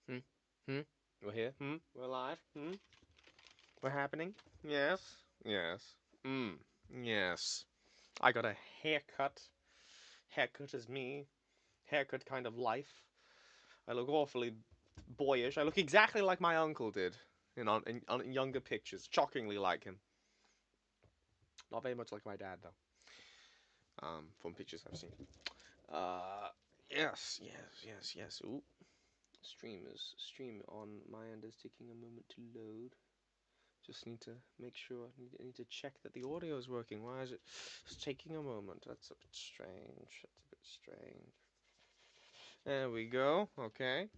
Hmm? Hmm? We're here? We're live? We're happening? Yes? Yes. Yes. I got a haircut. Haircut is me. Haircut kind of life. I look awfully boyish. I look exactly like my uncle did on younger pictures. Shockingly like him. Not very much like my dad, though. From pictures I've seen. Uh, yes. Ooh. Stream on my end is taking a moment to load. Just need to make sure. I need to check that the audio is working. Why is it it's taking a moment? That's a bit strange. That's a bit strange. There we go. Okay.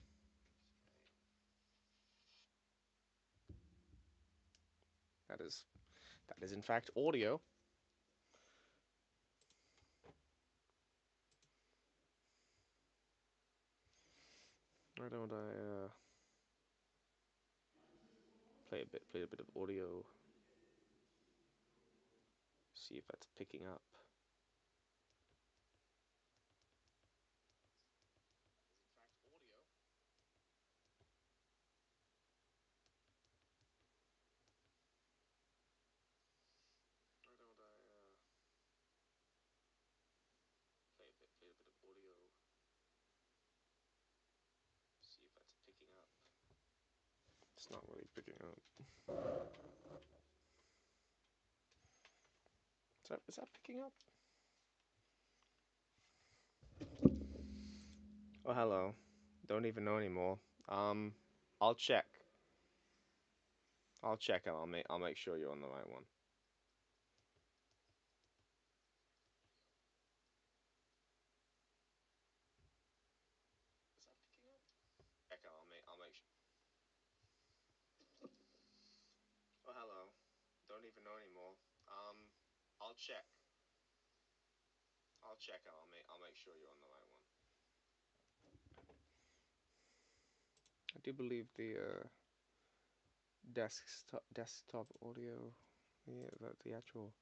That is in fact audio. Why don't I play a bit of audio? See if that's picking up. Why don't I play a bit of audio? See if that's picking up. It's not really picking up. Is that picking up? Oh, hello. Don't even know anymore. Um, I'll check. I'll check and I'll make sure you're on the right one. Is that picking up? Check and I'll make sure. Oh, hello. Don't even know anymore. I'll check. I'll check and I'll make sure you're on the right one. I do believe the desktop audio, the actual.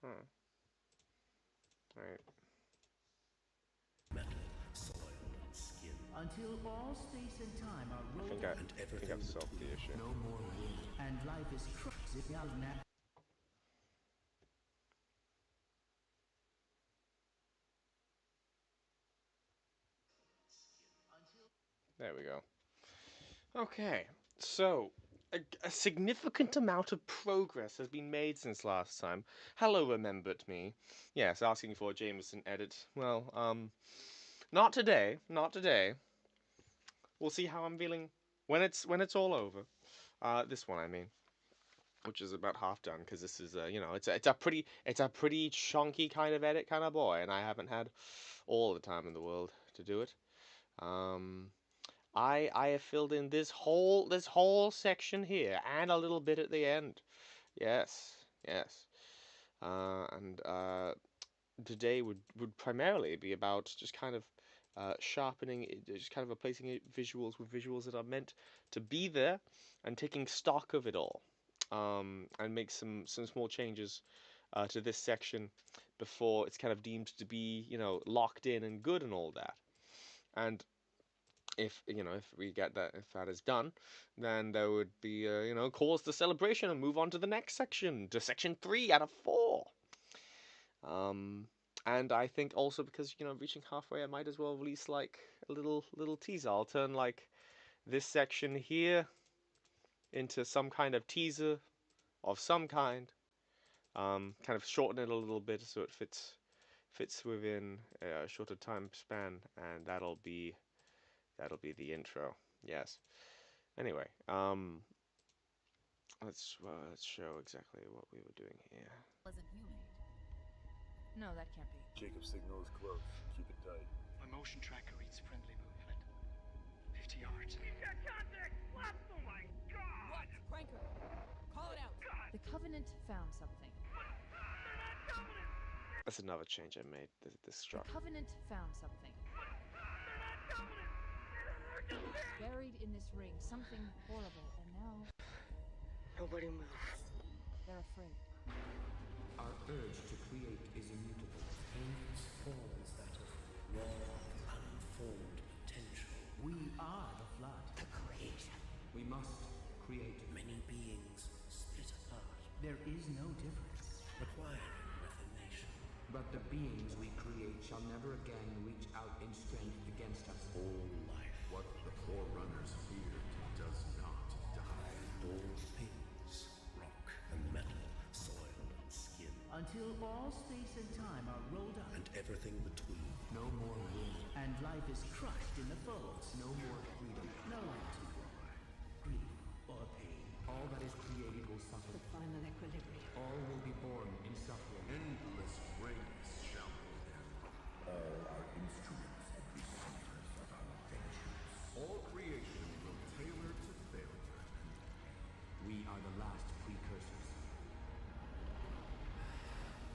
Huh. Right. Until all space and time are I think rolled I and think I've solved the issue. no more wind, and life is crushed out now. There we go. Okay. So, a significant amount of progress has been made since last time. Hello, remembered me. Yes, asking for a Jameson edit. Well, not today. Not today. We'll see how I'm feeling when it's all over. This one, I mean, which is about half done because this is it's a pretty chunky kind of edit kind of boy, and I haven't had all the time in the world to do it. Um, I have filled in this whole section here and a little bit at the end. Yes, yes. And today would primarily be about just kind of sharpening, just kind of replacing visuals with visuals that are meant to be there, and taking stock of it all, and make some small changes to this section before it's kind of deemed to be locked in and good and all that. And if that is done, then there would be cause the celebration and move on to the next section, to section 3 out of 4. Um, and I think also because reaching halfway, I might as well release like a little teaser. I'll turn like this section here into some kind of teaser of some kind. Kind of shorten it a little bit so it fits within a shorter time span, and that'll be the intro. Yes. Anyway, let's show exactly what we were doing here. Wasn't you made? No, that can't be. Jacob signal is close. Keep it tight. My motion tracker reads friendly movement. 50 yards. He's got contact! What? Oh my god! What? Pranker! Call it out! God! The Covenant found something. They're not Covenant! That's another change I made. This The struck. Covenant found something. They're not Covenant! They're just there! Buried in this ring, something horrible, and now Nobody moves. they're afraid. Our urge to create is immutable. Hence falls is no different. Requiring reclamation. But the beings we create shall never again reach out in strength against us. All life. What the Forerunners feared does not die. All things. Rock and metal, soil and skin. Until all space and time are rolled up. And everything between. No more wind. And life is crushed in the folds. No more freedom. No end to grief or pain. All that is created will suffer. The final equilibrium. All will be born in suffering. Endless race shall be them. All are instruments and receivers of our vengeance. All creation will tailor to failure. We are the last precursors.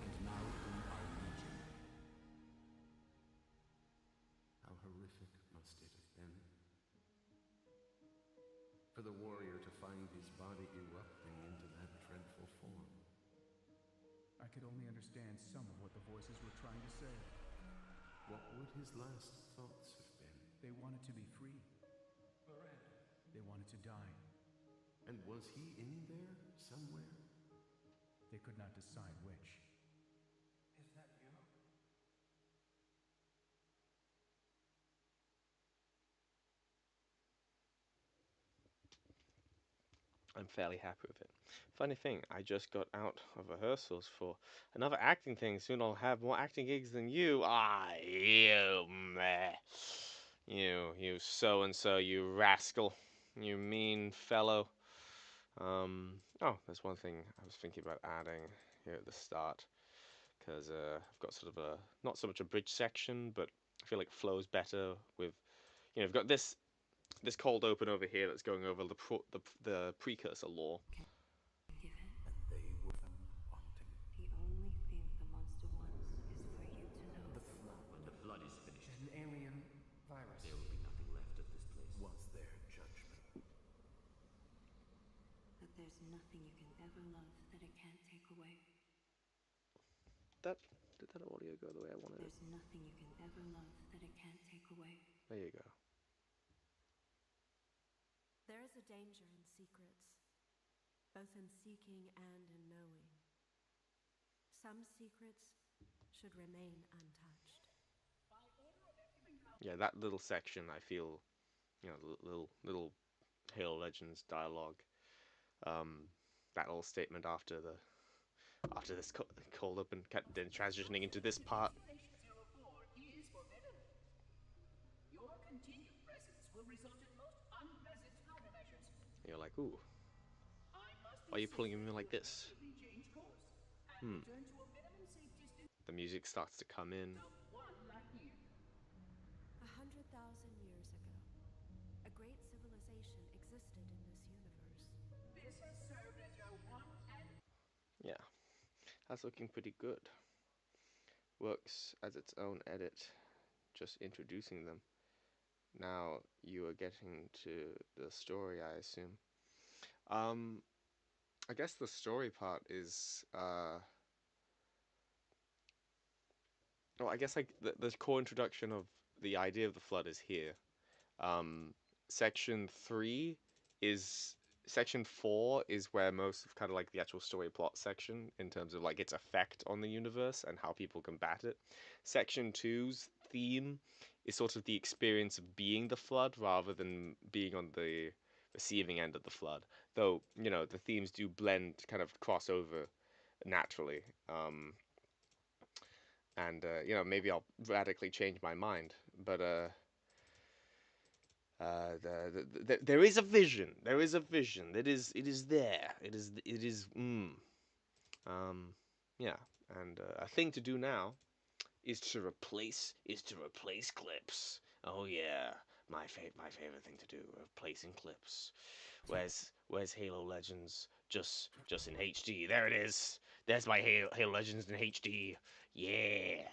And now we are legion. How horrific must it have been for the warrior to find his body erupting into that dreadful form. I could only understand some of what the voices were trying to say. What would his last thoughts have been? They wanted to be free. They wanted to die. And was he in there somewhere? They could not decide which. Is that you? I'm fairly happy with it. Funny thing, I just got out of rehearsals for another acting thing. Soon I'll have more acting gigs than you. Ah, you meh. You so-and-so, you rascal. You mean fellow. Oh, there's one thing I was thinking about adding here at the start. Because I've got sort of a, not so much a bridge section, but I feel like it flows better with, I've got this cold open over here that's going over the precursor lore. Give it. And they were found wanting. The only thing the monster wants is for you to know. The flood. When the flood is finished, An alien virus. there will be nothing left of this place. Was their judgment. That there's nothing you can ever love that it can't take away. Did that audio go the way I wanted it? There's nothing you can ever love that it can't take away. There you go. There is a danger in secrets, both in seeking and in knowing. Some secrets should remain untouched. Yeah, that little section, I feel, little Halo Legends dialogue. That little statement after this cold open, then transitioning into this part. Your continued presence will result in most unpleasant countermeasures. You're like, ooh, why are you pulling him in like this? The music starts to come in. 100,000 years ago, a great civilization existed in this universe. This has served as your one and Yeah, that's looking pretty good. Works as its own edit, just introducing them. Now you are getting to the story, I assume. I guess the story part is, well, I guess like the core introduction of the idea of the flood is here. Section 3 is Section 4 is where most of kind of like the actual story plot section in terms of like its effect on the universe and how people combat it. Section 2's theme is sort of the experience of being the flood rather than being on the receiving end of the flood. Though, the themes do blend, kind of cross over naturally. And maybe I'll radically change my mind, but there is a vision. There is a vision. It is there. It is. Yeah. And a thing to do now is to replace clips. Oh yeah, my favorite thing to do, replacing clips. Where's Halo Legends? Just in HD. There it is. There's my Halo Legends in HD. Yeah.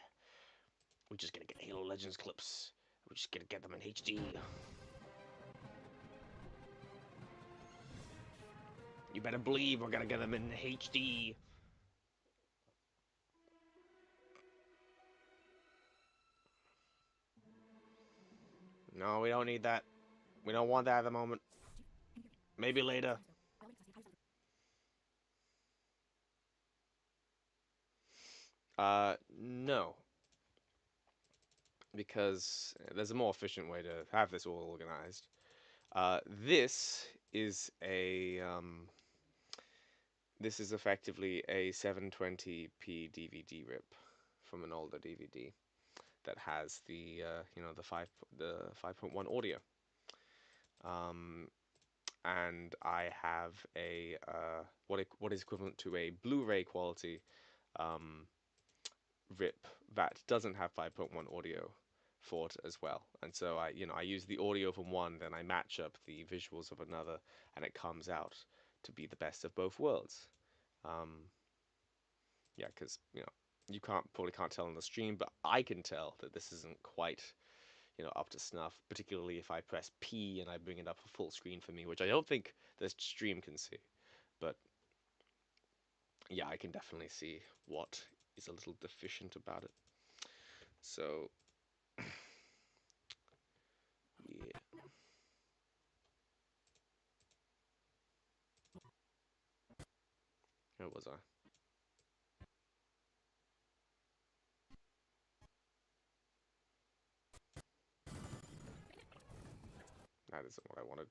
We're just gonna get Halo Legends clips. We're just gonna get them in HD. You better believe we're gonna get them in HD. No, we don't need that. We don't want that at the moment. Maybe later. No, because there's a more efficient way to have this all organized. This is a this is effectively a 720p DVD rip from an older DVD that has the the 5.1 audio. Um, and I have a what is equivalent to a Blu-ray quality um, rip that doesn't have 5.1 audio for it as well. And so I use the audio from one, then I match up the visuals of another, and it comes out to be the best of both worlds. Um, yeah, because you probably can't tell on the stream, but I can tell that this isn't quite up to snuff, particularly if I press P and I bring it up a full screen for me, which I don't think the stream can see. But yeah, I can definitely see what is a little deficient about it. So yeah, where was I? That isn't what I wanted.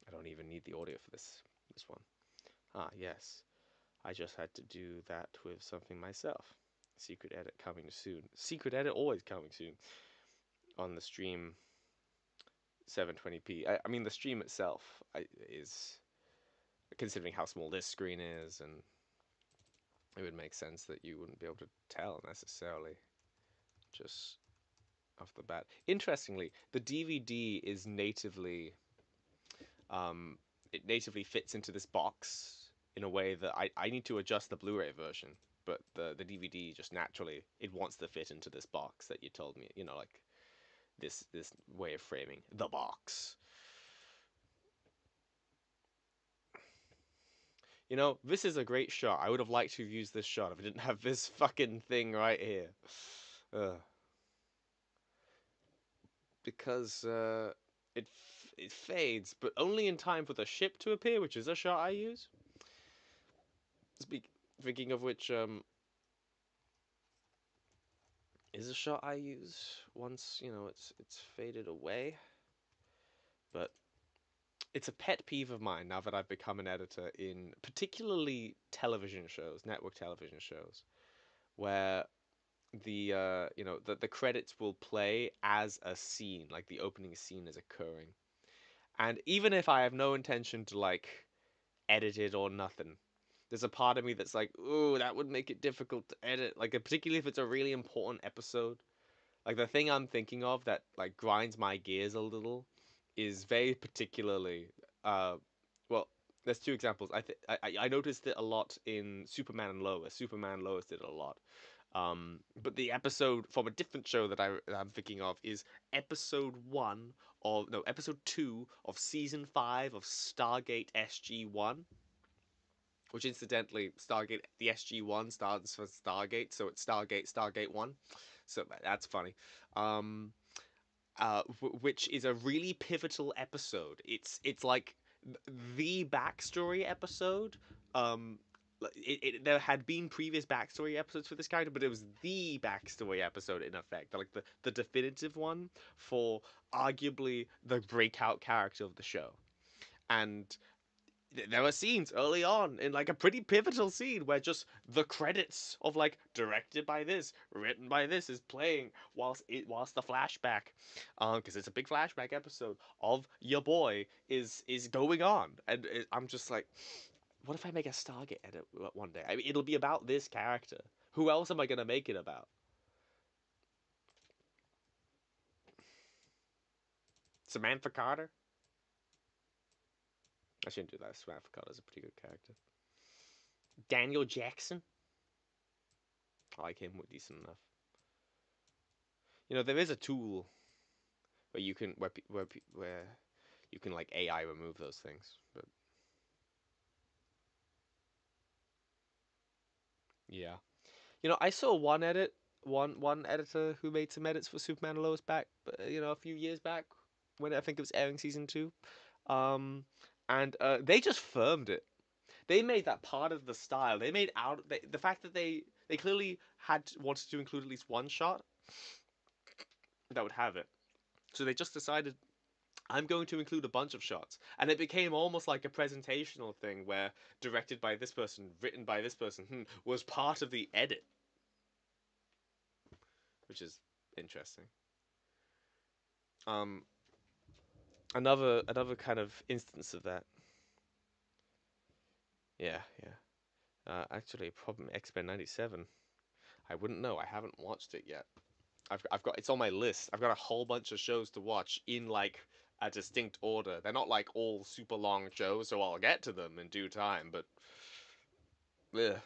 I don't even need the audio for this one. Ah, yes. I just had to do that with something myself. Secret edit coming soon. Secret edit always coming soon on the stream 720p. I mean, the stream itself is, considering how small this screen is, and it would make sense that you wouldn't be able to tell necessarily just off the bat. Interestingly, the DVD is natively it natively fits into this box in a way that I need to adjust the Blu-ray version, but the DVD just naturally it wants to fit into this box that you told me, like this way of framing the box. This is a great shot. I would have liked to have used this shot if I didn't have this fucking thing right here. Because it fades, but only in time for the ship to appear, which is a shot I use. Speak Thinking of which, is a shot I use once it's faded away. But it's a pet peeve of mine now that I've become an editor in particularly television shows, network television shows, where the credits will play as a scene, like the opening scene is occurring. And even if I have no intention to like edit it or nothing, there's a part of me that's like, ooh, that would make it difficult to edit. Like, particularly if it's a really important episode. Like the thing I'm thinking of that like grinds my gears a little is very particularly uh well, there's two examples. I noticed it a lot in Superman and Lois. Superman and Lois did it a lot. But the episode from a different show that I'm thinking of is episode 2 of season 5 of Stargate SG-1, which incidentally, Stargate, the SG-1 stands for Stargate, so it's Stargate 1. So that's funny. Um, which is a really pivotal episode. It's like the backstory episode. Um, there had been previous backstory episodes for this character, but it was the backstory episode in effect, like the definitive one for arguably the breakout character of the show. And there were scenes early on in like a pretty pivotal scene where just the credits of like directed by this, written by this is playing whilst the flashback, because it's a big flashback episode of your boy is going on, and I'm just like, what if I make a Stargate edit one day? I mean, it'll be about this character. Who else am I gonna make it about? Samantha Carter? I shouldn't do that. Samantha Carter's a pretty good character. Daniel Jackson? I like him. Decent enough. There is a tool where you can where you can like AI remove those things, but Yeah. I saw one editor who made some edits for Superman and Lois back, a few years back when I think it was airing season two. Um, and they just firmed it. They made that part of the style. They made the fact that they clearly had wanted to include at least one shot that would have it. So they just decided I'm going to include a bunch of shots, and it became almost like a presentational thing where directed by this person, written by this person, was part of the edit, which is interesting. Um, another kind of instance of that. Yeah, yeah. Actually, problem X-Men '97. I wouldn't know. I haven't watched it yet. I've got it's on my list. I've got a whole bunch of shows to watch in like a distinct order. They're not like all super long shows, so I'll get to them in due time. But yeah,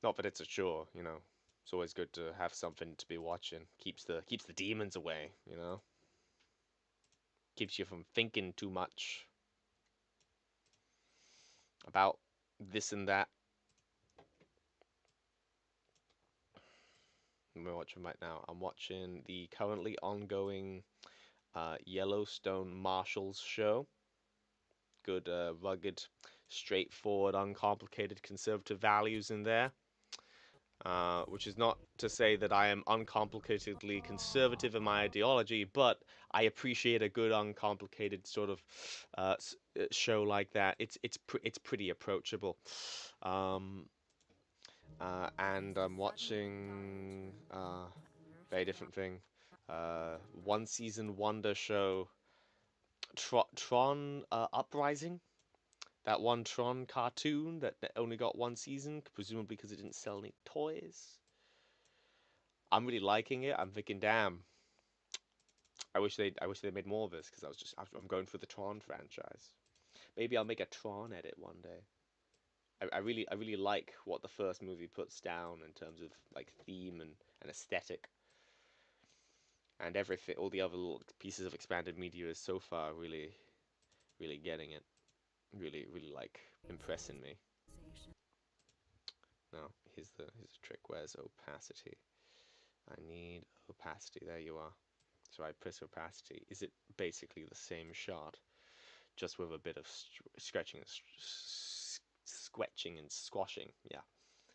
not that it's a chore. It's always good to have something to be watching. Keeps the demons away. Keeps you from thinking too much about this and that. I'm watching right now. I'm watching the currently ongoing Yellowstone Marshals show. Good, rugged, straightforward, uncomplicated conservative values in there. Which is not to say that I am uncomplicatedly conservative in my ideology, but I appreciate a good, uncomplicated sort of show like that. It's pretty approachable. Um, and I'm watching very different thing. One season wonder show, Tron Uprising. That one Tron cartoon that only got one season, presumably because it didn't sell any toys. I'm really liking it. I'm thinking, damn, I wish they made more of this because I'm going for the Tron franchise. Maybe I'll make a Tron edit one day. I really like what the first movie puts down in terms of like theme and aesthetic, and everything. All the other little pieces of expanded media is so far really, really getting it. Really, really like impressing me. Now here's a trick. Where's opacity? I need opacity. There you are. So I press opacity. Is it basically the same shot, just with a bit of scratching, squetching, and squashing? Yeah,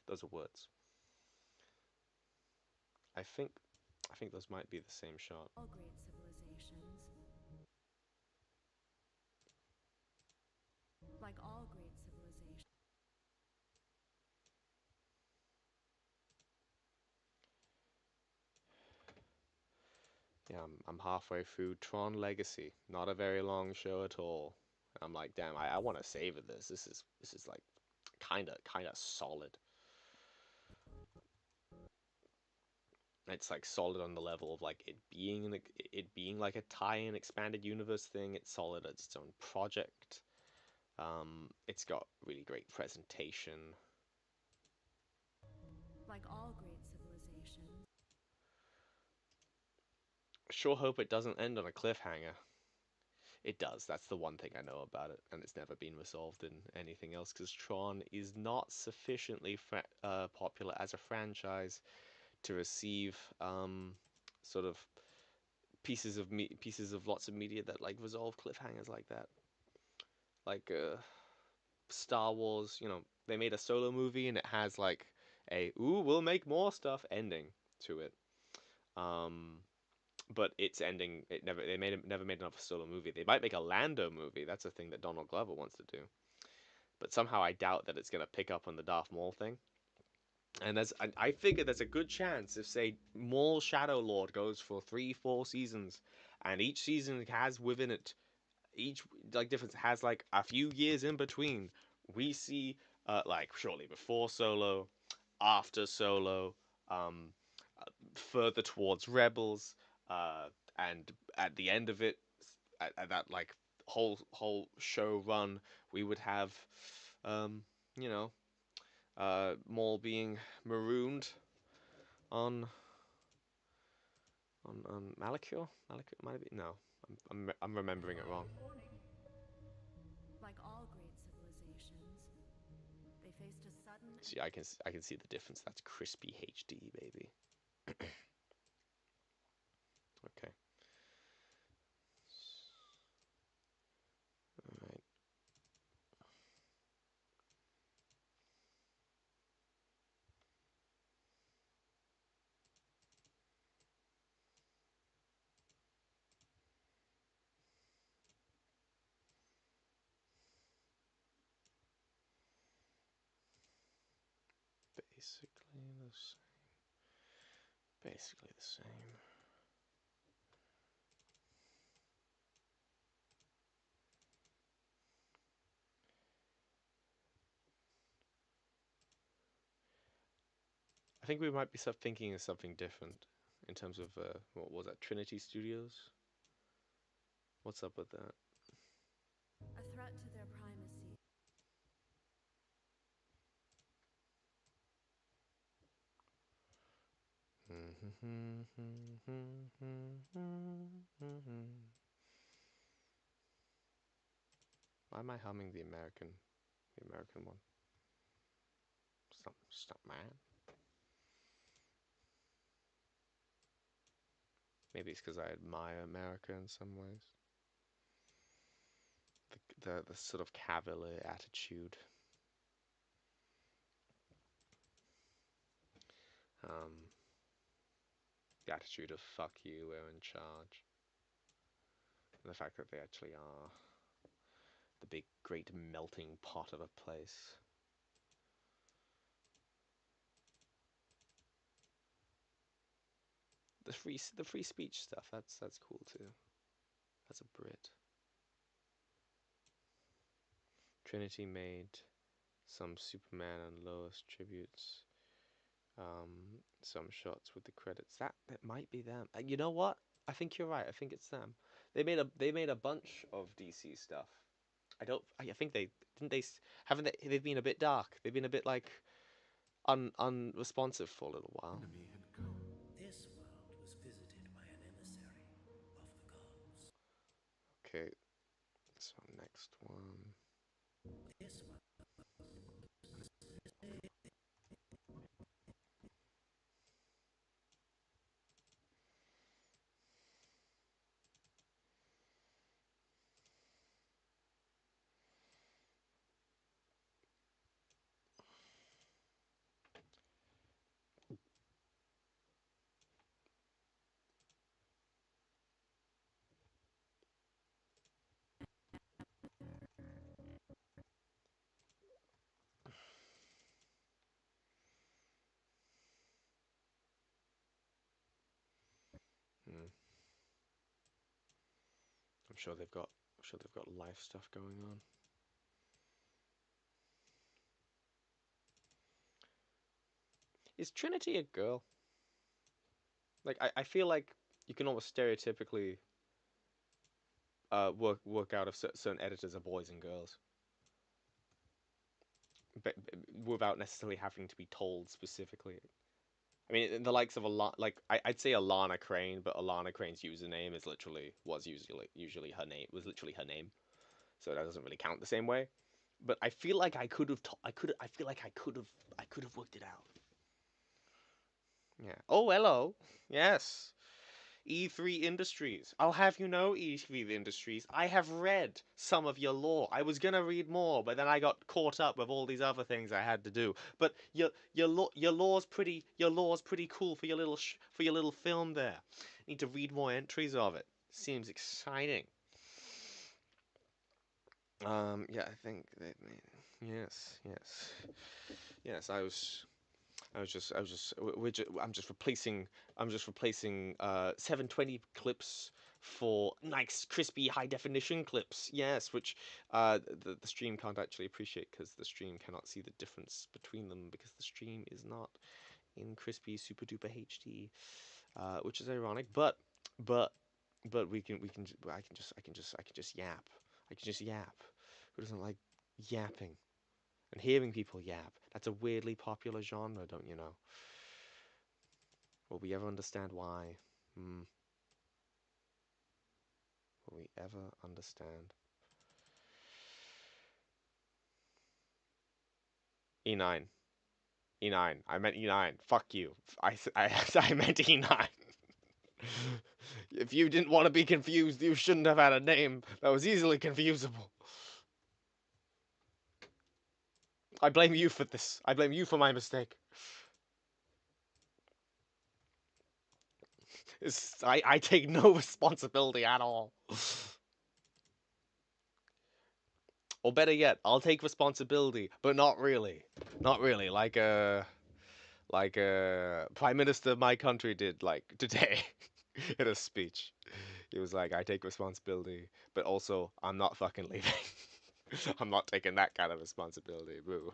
those are words. I think, I think those might be the same shot. All great civilizations, like all great civilizations. Yeah, I'm halfway through Tron Legacy. Not a very long show at all. And I'm like, damn, I want to savor this. This is like kind of solid. It's like solid on the level of like it being like a tie-in expanded universe thing. It's solid as its own project. It's got really great presentation. Like all great civilizations. Sure hope it doesn't end on a cliffhanger. It does. That's the one thing I know about it, and it's never been resolved in anything else because Tron is not sufficiently popular as a franchise to receive sort of pieces of lots of media that like resolve cliffhangers like that. Like Star Wars, they made a solo movie and it has like a "ooh, we'll make more stuff" ending to it. Um, but its ending, never made another solo movie. They might make a Lando movie. That's a thing that Donald Glover wants to do. But somehow I doubt that it's gonna pick up on the Darth Maul thing. And I figure there's a good chance if say Maul Shadow Lord goes for 3, 4 seasons, and each season has within it each like difference has like a few years in between. We see like shortly before Solo, after Solo, um, further towards Rebels, and at the end of it, at that like whole show run, we would have, um, you know, Maul being marooned on on Malachor. Malachor might be no. I'm remembering it wrong. Like all great civilizations, they faced a sudden. See, I can see the difference. That's crispy HD, baby. Okay. All right. Basically the same. Basically the same. I think we might be thinking of something different in terms of what was that? Trinity Studios. What's up with that? A threat to their primacy. Why am I humming the American one? Stop, man. Maybe it's because I admire America in some ways. The sort of cavalier attitude. Um, the attitude of fuck you, we're in charge. And the fact that they actually are the big, great melting pot of a place. The free speech stuff, that's cool too. As a Brit. Trinity made some Superman and Lois tributes. Some shots with the credits. That might be them. You know what? I think you're right. I think it's them. They made a bunch of DC stuff. I think they didn't they haven't they they've been a bit dark. They've been a bit like unresponsive for a little while. Enemy had come. This world was visited by an emissary of the gods. Okay. So next one. This one. Hmm. I'm sure they've got life stuff going on. Is Trinity a girl? Like I feel like you can almost stereotypically work out if certain editors are boys and girls, but without necessarily having to be told specifically. I mean, the likes of I'd say Alana Crane, but Alana Crane's username is literally was usually her name was literally her name, so that doesn't really count the same way. But I feel like I feel like I could have worked it out. Yeah. Oh, hello. Yes. E3 Industries. I'll have you know, E3 Industries, I have read some of your lore. I was gonna read more, but then I got caught up with all these other things I had to do. But your lore's pretty cool for your little film there. Need to read more entries of it. Seems exciting. Yeah, I think that. Yes, yes, yes. I'm just replacing 720 clips for nice crispy high definition clips. Yes, which the stream can't actually appreciate because the stream cannot see the difference between them because the stream is not in crispy super duper HD, which is ironic. But we can I can just yap. I can just yap. Who doesn't like yapping? And hearing people yap. That's a weirdly popular genre, don't you know? Will we ever understand why? Hmm. Will we ever understand? E9. E9. I meant E9. Fuck you. I meant E9. If you didn't want to be confused, you shouldn't have had a name that was easily confusable. I blame you for this. I blame you for my mistake. I take no responsibility at all. Or better yet, I'll take responsibility, but not really. Not really. Like Prime Minister of my country did like today in a speech. He was like, I take responsibility, but also I'm not fucking leaving. I'm not taking that kind of responsibility, boo.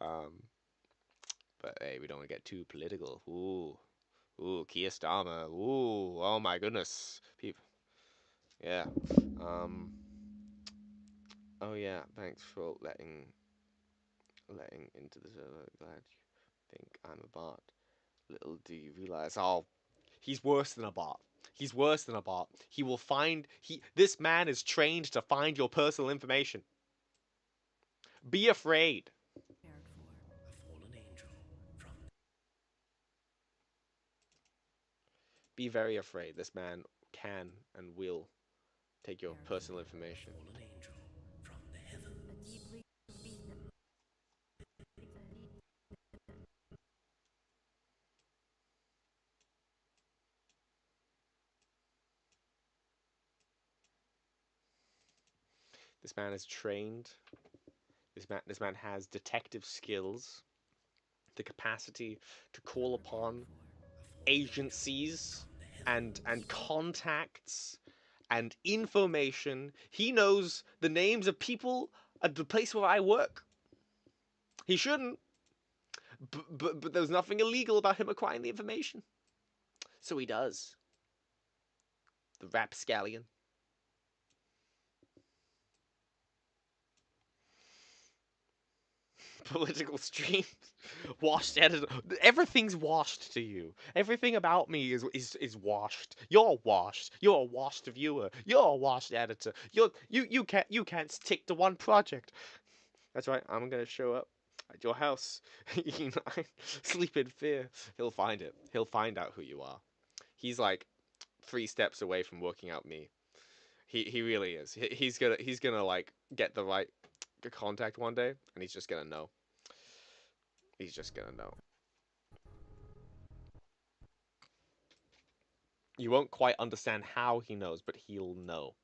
um, but hey, we don't get too political. Ooh, Keir Starmer. Ooh, oh my goodness, people. Yeah. Um. Oh yeah. Thanks for letting into the server. Glad you think I'm a bot. Little do you realize, oh, he's worse than a bot. He's worse than a bot. He will find this man is trained to find your personal information. Be afraid. A fallen angel from Be very afraid. This man can and will take your personal information. fallen angel from the heavens. This man is trained. This man has detective skills, the capacity to call upon agencies and contacts and information. He knows the names of people at the place where I work. He shouldn't, but there's nothing illegal about him acquiring the information. So he does. The rapscallion. Political streams, washed editor. Everything's washed to you. Everything about me is washed. You're washed. You're a washed viewer. You're a washed editor. You can't stick to one project. That's right. I'm gonna show up at your house. E9. Sleep in fear. He'll find it. He'll find out who you are. He's like 3 steps away from working out me. He really is. He's gonna like get the right contact one day, and he's just gonna know. He's just gonna know. You won't quite understand how he knows, but he'll know.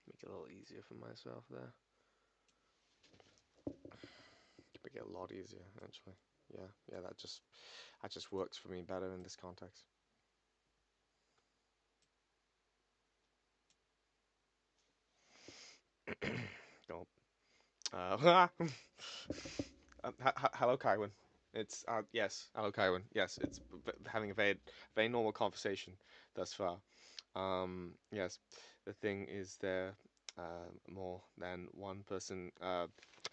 Make it a little easier for myself there. Make it a lot easier, actually. Yeah, that just works for me better in this context. Oh. Hello, Kywin. It's yes, hello, Kywin. Yes, it's having a very normal conversation thus far. Yes, the thing is there more than one person. I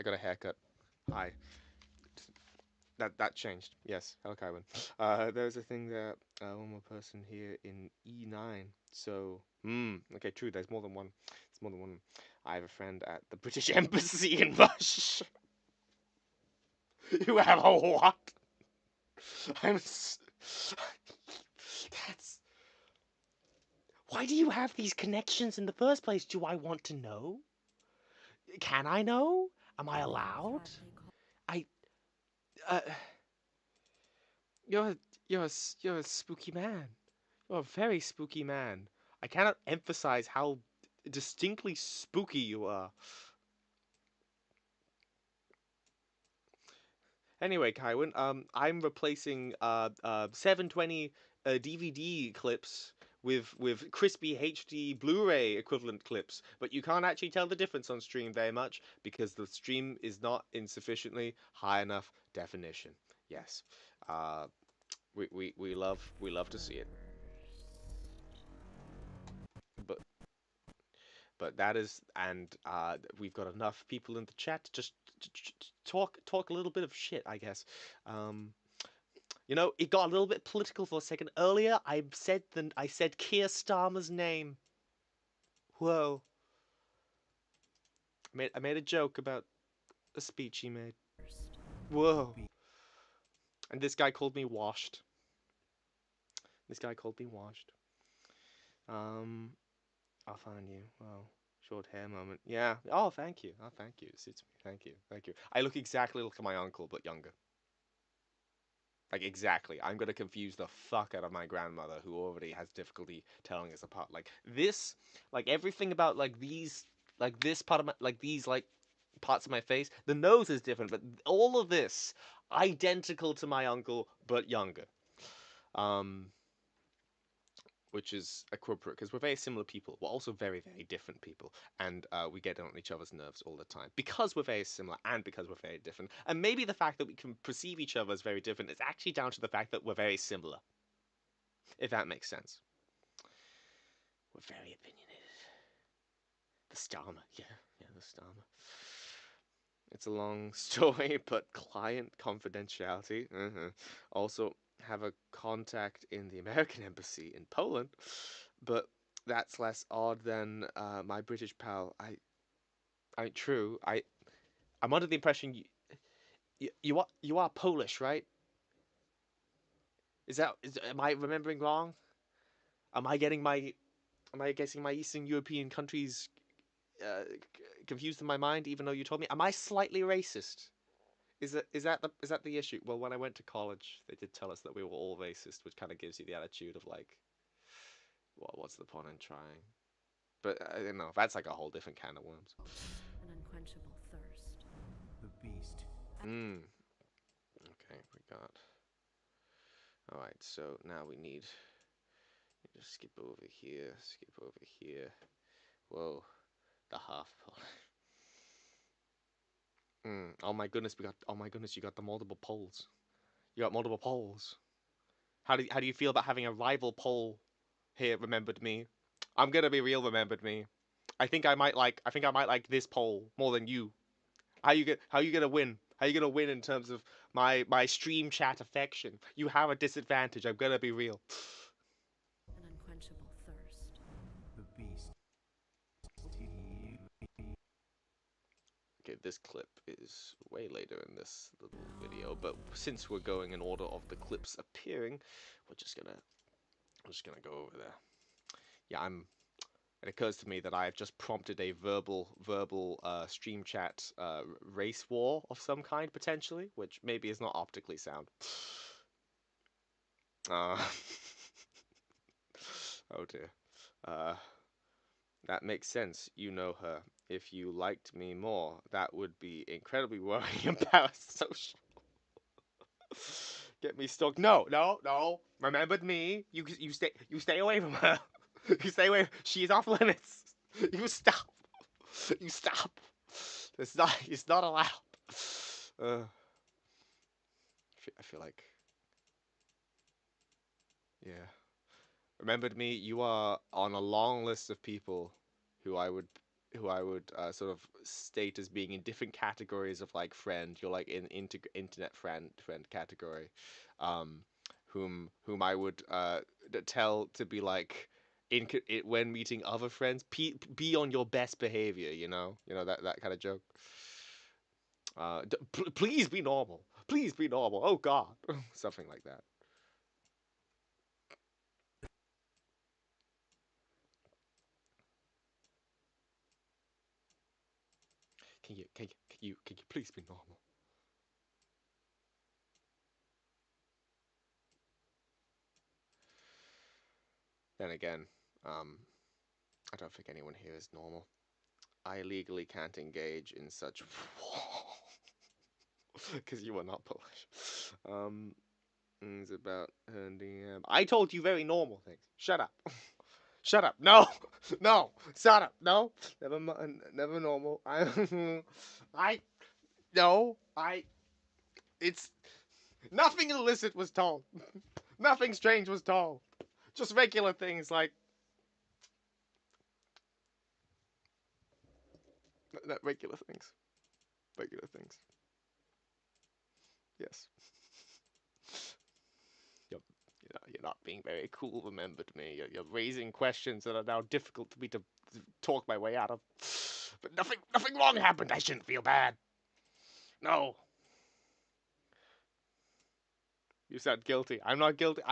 got a haircut. Hi. That changed. Yes, hello, Kywin. There's a thing that one more person here in E9. So, okay, true. There's more than one. It's more than one. I have a friend at the British Embassy in Russia. You have a what? I'm. That's. Why do you have these connections in the first place? Do I want to know? Can I know? Am I allowed? I. Uh, you're you're a spooky man. You're a very spooky man. I cannot emphasize how distinctly spooky you are. Anyway, Kaiwin, I'm replacing 720 DVD clips with crispy HD Blu-ray equivalent clips, but you can't actually tell the difference on stream very much because the stream is not in sufficiently high enough definition. Yes, uh, we love to see it, but that is, and we've got enough people in the chat to just talk a little bit of shit, I guess. Um, You know, it got a little bit political for a second. Earlier, I said Keir Starmer's name. Whoa. I made a joke about a speech he made. Whoa. And this guy called me washed. This guy called me washed. Um, I'll find you. Wow. Short hair moment. Yeah. Oh, thank you. Oh, thank you. It suits me. Thank you. Thank you. I look exactly like my uncle, but younger. Like, exactly. I'm gonna confuse the fuck out of my grandmother, who already has difficulty telling us apart. Like, this, like, everything about, like, these, like, this part of my, like, these, like, parts of my face, the nose is different, but all of this, identical to my uncle, but younger. Um, which is appropriate because we're very similar people. We're also very, very different people, and we get on each other's nerves all the time because we're very similar and because we're very different. And maybe the fact that we can perceive each other as very different is actually down to the fact that we're very similar, if that makes sense. We're very opinionated. The Starmer, yeah, the Starmer. It's a long story, but client confidentiality. Also, have a contact in the American embassy in Poland, but that's less odd than my British pal. True. I'm under the impression you are Polish, right? Am I remembering wrong? Am I getting my am I guessing my Eastern European countries confused in my mind? Even though you told me, am I slightly racist? Is that the issue? Well, when I went to college, they did tell us that we were all racist, which kind of gives you the attitude of like, well, what's the point in trying? But I don't know. That's like a whole different can of worms. An unquenchable thirst. The beast. Hmm. Okay, we got. All right, so now we need. Just skip over here. Skip over here. Whoa, the half pole. Oh my goodness, we got. Oh my goodness, you got the multiple poles. You got multiple poles. How do you feel about having a rival pole here? Remembered me. I'm gonna be real. Remembered me. I think I might like this pole more than you. How you gonna win? How you gonna win in terms of my stream chat affection? You have a disadvantage. I'm gonna be real. An unquenchable thirst. The beast. Okay, this clip is way later in this little video, but since we're going in order of the clips appearing, we're just gonna go over there. Yeah, it occurs to me that I've just prompted a verbal stream chat race war of some kind potentially, which maybe is not optically sound. Uh, oh dear. That makes sense. You know her. If you liked me more, that would be incredibly worrying and parasocial. Get me stalked. No, no, no. Remembered me. You stay away from her. You stay away. She is off limits. You stop. You stop. It's not allowed. I feel like, yeah. Remembered me. You are on a long list of people who I would sort of state as being in different categories of like friend. You're like in internet friend category, um, whom I would tell to be like when meeting other friends, be on your best behavior. That kind of joke. Please be normal. Please be normal. Oh God, something like that. Can you please be normal? Then again, I don't think anyone here is normal. I legally can't engage in such because you are not Polish. It's about her DM. I told you very normal things. Shut up. Shut up. No. No. Shut up. No. Never normal. I no. It's nothing illicit was told. Nothing strange was told. Just regular things like regular things. Regular things. Yes. You're not being very cool, remember to me. You're raising questions that are now difficult for me to talk my way out of. But nothing wrong happened. I shouldn't feel bad. No. You sound guilty. I'm not guilty.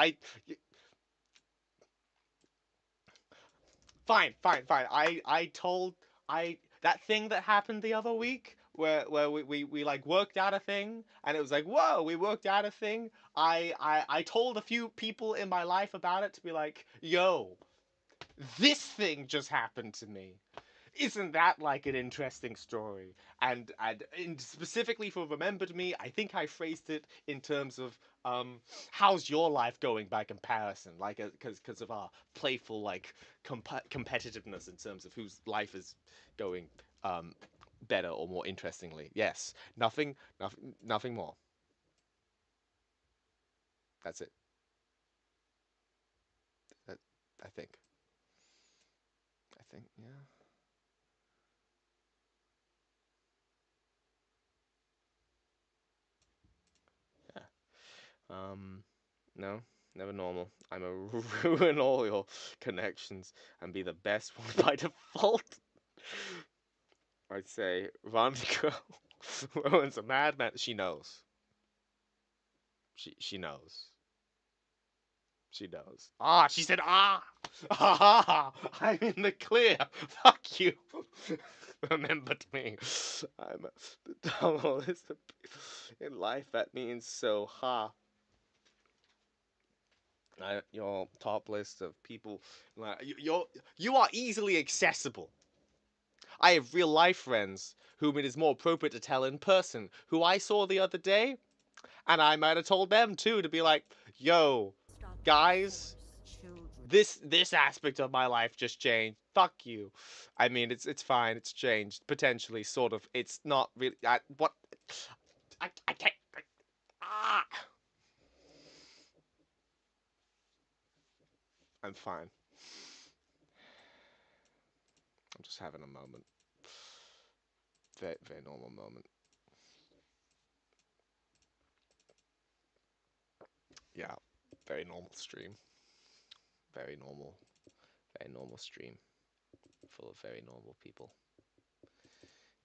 Fine. I told that thing that happened the other week where we like worked out a thing and it was like, whoa, we worked out a thing. I told a few people in my life about it to be like, yo, this thing just happened to me. Isn't that like an interesting story? And specifically for Remember to Me, I think I phrased it in terms of how's your life going by comparison, like because of our playful like competitiveness in terms of whose life is going better or more interestingly. Yes, nothing more. That's it. That, I think. Yeah. Yeah. No, never normal. I'm a ruin all your connections and be the best one by default. I'd say run the girl. Rowan's a madman. She knows. She knows. She knows. Ah, she said ah. Ah, I'm in the clear. Fuck you. Remembered me. I'm the dullest in life. That means so ha. Your top list of people, like you are easily accessible. I have real life friends whom it is more appropriate to tell in person, who I saw the other day, and I might have told them too to be like, "Yo, guys, this aspect of my life just changed. Fuck you." I mean, it's fine. It's changed potentially, sort of. It's not really. What? I can't. Ah, I'm fine. I'm just having a moment. Very normal moment. Yeah, very normal stream. Very normal stream. Full of very normal people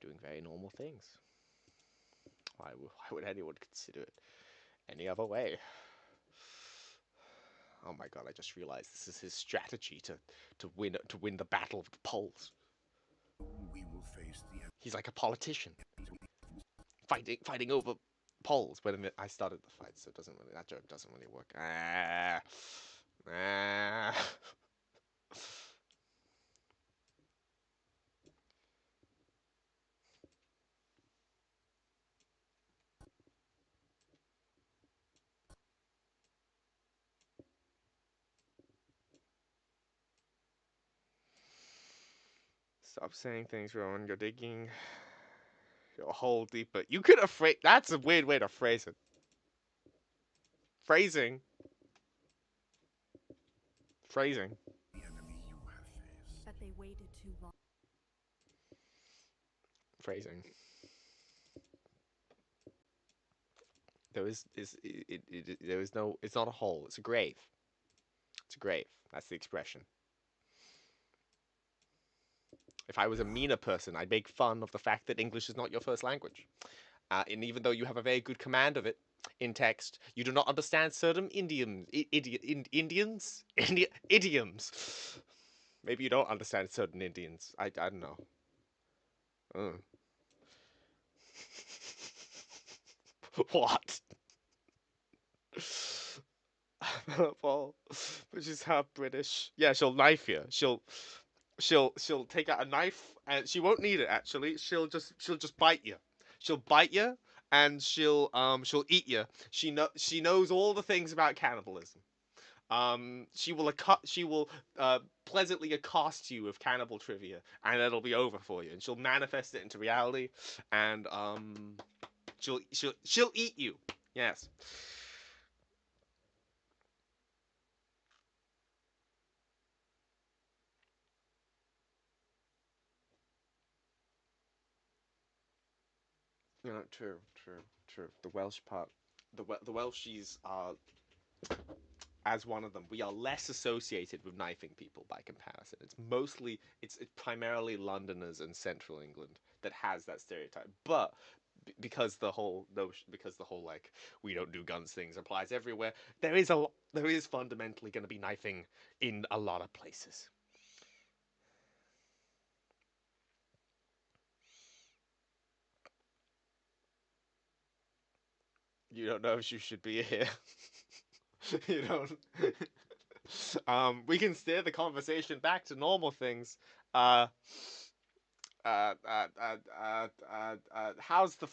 doing very normal things. Why would anyone consider it any other way? Oh my god! I just realized this is his strategy to win the battle of the polls. We will face the He's like a politician fighting over polls. Wait a minute, I started the fight, so that joke doesn't really work. Stop saying things, Rowan. You're digging your hole deeper. You could have phrased. That's a weird way to phrase it. Phrasing. Phrasing. enemy you have faced. But they waited too long. Phrasing. There is no. It's not a hole. It's a grave. It's a grave. That's the expression. If I was a meaner person, I'd make fun of the fact that English is not your first language. And even though you have a very good command of it in text, you do not understand certain idioms. Maybe you don't understand certain Indians. I don't know. What? Paul, but she's half British. Yeah, she'll knife you. She'll take out a knife and she won't need it actually. She'll just bite you. She'll bite you and she'll eat you. She knows all the things about cannibalism. She will pleasantly accost you with cannibal trivia, and it'll be over for you. And she'll manifest it into reality, and she'll eat you. Yes. You know, true, true, true. The Welsh part, the Welshies are as one of them. We are less associated with knifing people by comparison. It's primarily Londoners and Central England that has that stereotype. But because the whole notion, because the whole like we don't do guns things applies everywhere, there is fundamentally going to be knifing in a lot of places. You don't know if you should be here. You don't. We can steer the conversation back to normal things. Uh, how's the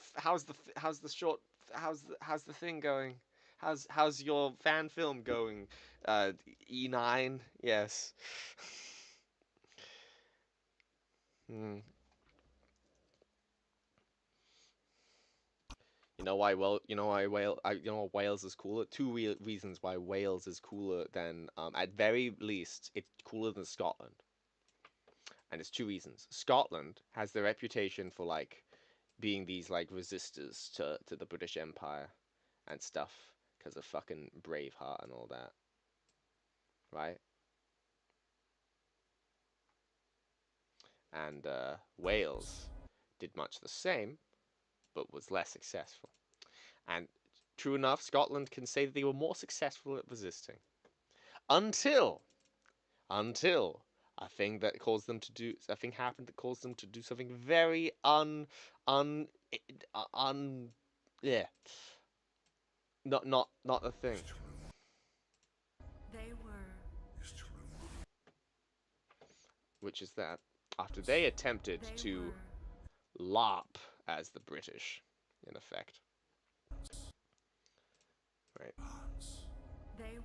short how's the thing going? How's your fan film going? E9, yes. Hmm. You know why? Well, you know why you know why Wales is cooler. Two reasons why Wales is cooler than, at very least, it's cooler than Scotland, and it's two reasons. Scotland has the reputation for like being these like resistors to the British Empire and stuff because of fucking Braveheart and all that, right? And Wales did much the same, but was less successful. And true enough, Scotland can say that they were more successful at resisting until until a thing happened that caused them to do something very un un yeah, not a thing. They were. Which is that after they attempted They to were. LARP as the British, in effect, right? They.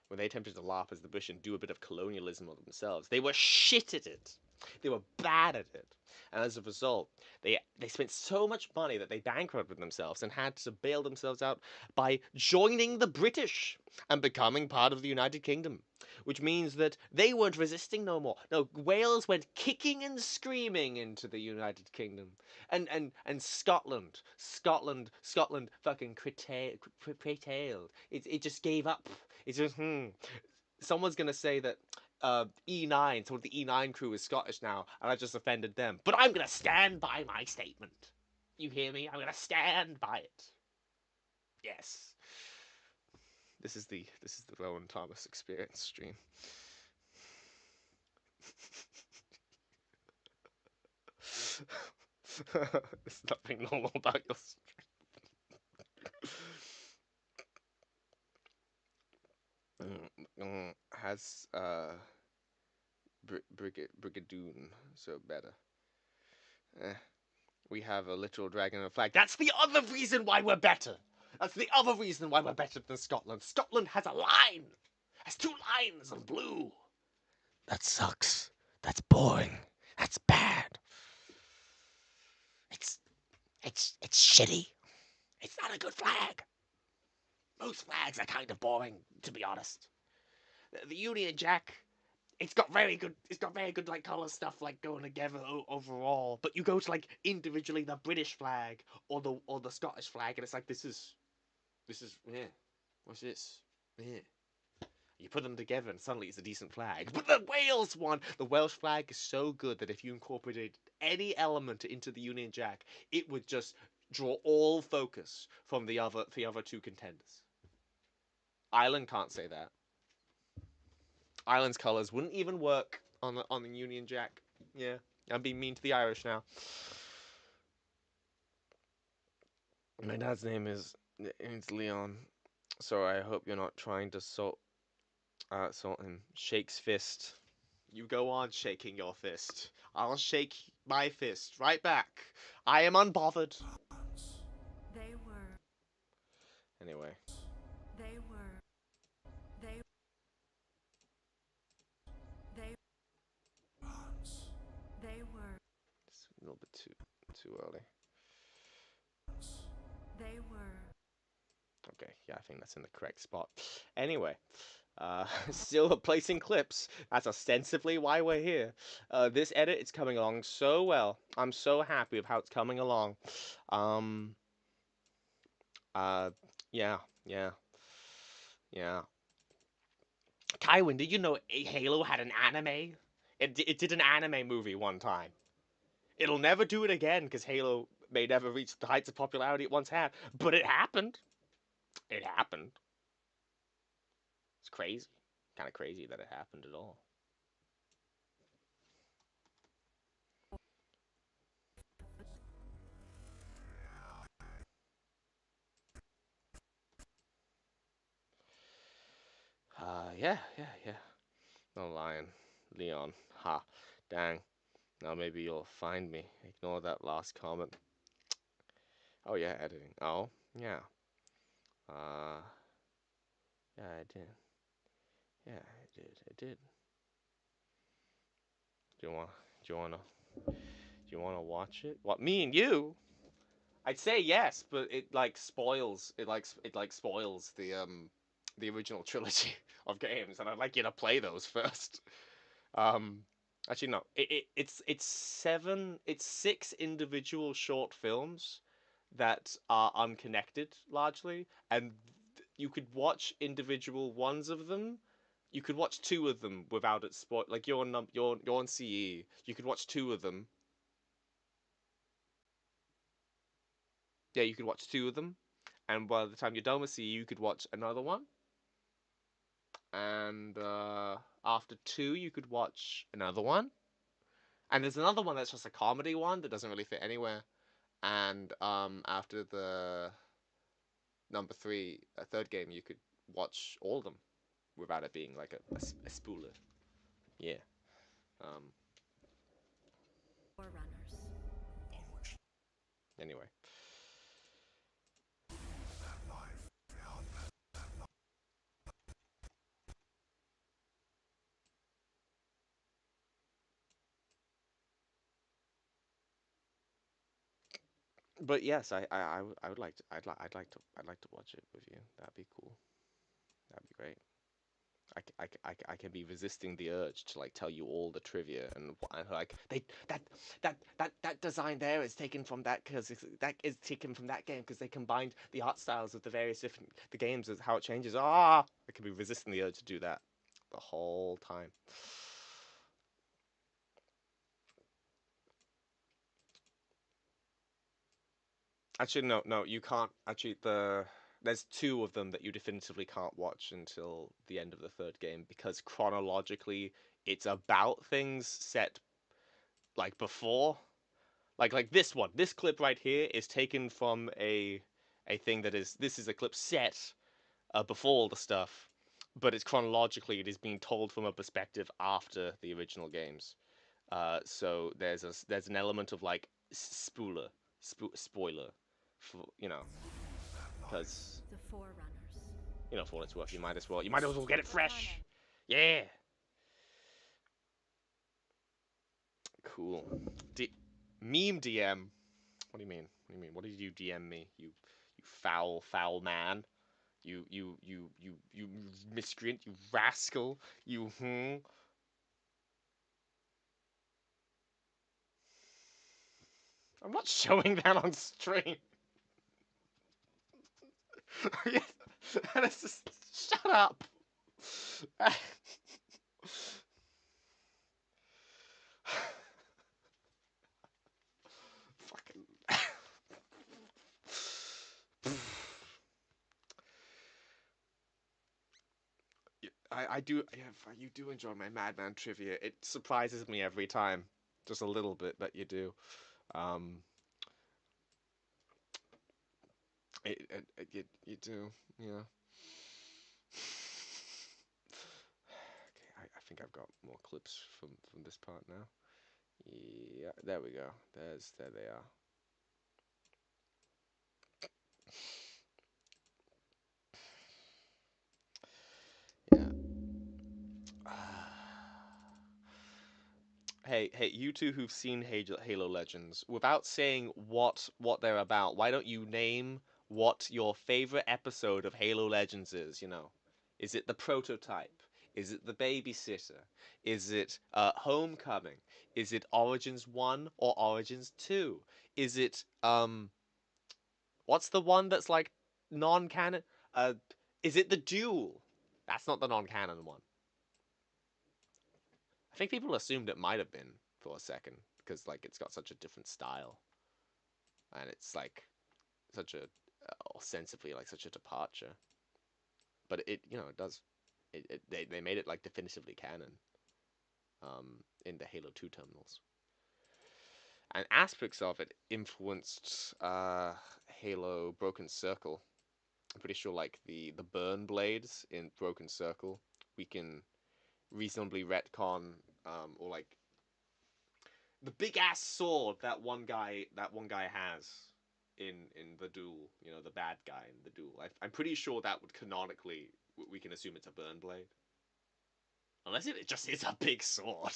When they attempted to LARP as the British and do a bit of colonialism of themselves, they were shit at it. They were bad at it. And as a result, they spent so much money that they bankrupted themselves and had to bail themselves out by joining the British and becoming part of the United Kingdom. Which means that they weren't resisting no more. No, Wales went kicking and screaming into the United Kingdom. And Scotland fucking curtailed. It just gave up. It's just, someone's gonna say that E9, so the E9 crew is Scottish now, and I just offended them. But I'm gonna stand by my statement. You hear me? I'm gonna stand by it. Yes. This is the Rowan Thomas experience stream. There's nothing normal about your stream. Has Brigadoon, so better. Eh, we have a literal dragon and a flag. That's the other reason why we're better. That's the other reason why we're better than Scotland. Scotland has a line. Has two lines of blue. That sucks. That's boring. That's bad. It's it's shitty. It's not a good flag. Most flags are kind of boring, to be honest. The Union Jack, it's got very good like color stuff like going together overall. But you go to like individually the British flag or the Scottish flag, and it's like this is yeah. What's this? Yeah. You put them together and suddenly it's a decent flag. But the Wales one, the Welsh flag is so good that if you incorporated any element into the Union Jack, it would just draw all focus from the other two contenders. Ireland can't say that. Ireland's colours wouldn't even work on the Union Jack. Yeah, I'm being mean to the Irish now. My dad's name is it's Leon, so I hope you're not trying to salt him. Shakes fist. You go on shaking your fist. I'll shake my fist right back. I am unbothered. They were. Anyway. They were. They. They. They were. It's a little bit too early. They were. Okay, yeah, I think that's in the correct spot. Anyway, still replacing clips. That's ostensibly why we're here. This edit is coming along so well. I'm so happy with how it's coming along. Um, uh, yeah, yeah, yeah. Kaiwin, did you know Halo had an anime? It did an anime movie one time. It'll never do it again because Halo may never reach the heights of popularity it once had, but it happened. It happened. It's crazy. Kind of crazy that it happened at all. Yeah. No lying. Leon. Ha. Dang. Now maybe you'll find me. Ignore that last comment. Oh yeah, editing. Oh, yeah. Uh, yeah, I did. Yeah, I did. Do you want, do you wanna, do you wanna watch it? What, me and you? I'd say yes, but it spoils the original trilogy of games, and I'd like you to play those first. Um, Actually, no. It's six individual short films that are unconnected largely, and you could watch individual ones of them. You could watch two of them without it spoil. Like you're on CE. You could watch two of them. Yeah, you could watch two of them, and by the time you're done with CE, you could watch another one. And after two, you could watch another one. And there's another one that's just a comedy one that doesn't really fit anywhere. And after the number three, third game, you could watch all of them without it being like a spooler. Yeah. Um. Forerunners. Anyway. But yes, I would like to I'd like to watch it with you. That'd be cool. That'd be great. I can be resisting the urge to like tell you all the trivia and like that design there is taken from that because that is taken from that game because they combined the art styles of the various different the games and how it changes. I can be resisting the urge to do that the whole time. Actually, no, you can't. Actually, there's two of them that you definitively can't watch until the end of the third game because chronologically it's about things set like before. Like this one, this clip right here is taken from a thing that is this is a clip set before all the stuff, but it's chronologically it is being told from a perspective after the original games. So there's an element of like spoiler, for, because The Forerunners. for what it's worth, you might as well get it fresh. Yeah, cool. Meme DM. What do you mean? What do you mean? What did you DM me? You foul man. You miscreant. You rascal. You I'm not showing that on stream. Just, shut up. Fucking. I do. Yeah, you do enjoy my Madman trivia. It surprises me every time, just a little bit, but you do. Um, you do. Yeah. Okay, think I've got more clips from this part now. Yeah, there we go. There they are. Yeah. Hey, you two who've seen Halo Legends, without saying what they're about, why don't you name what your favorite episode of Halo Legends is? You know, is it the prototype? Is it the babysitter? Is it Homecoming? Is it Origins 1 or Origins 2? Is it what's the one that's like non-canon? Uh, is it the Duel? That's not the non-canon one. I think people assumed it might have been for a second because like it's got such a different style and it's like such a ostensibly like such a departure. But it it does they made it like definitively canon in the Halo 2 terminals. And aspects of it influenced Halo Broken Circle. I'm pretty sure like the burn blades in Broken Circle we can reasonably retcon or like the big ass sword that one guy has in the duel, the bad guy in the duel. I'm pretty sure that would canonically we can assume it's a burn blade, unless it just is a big sword.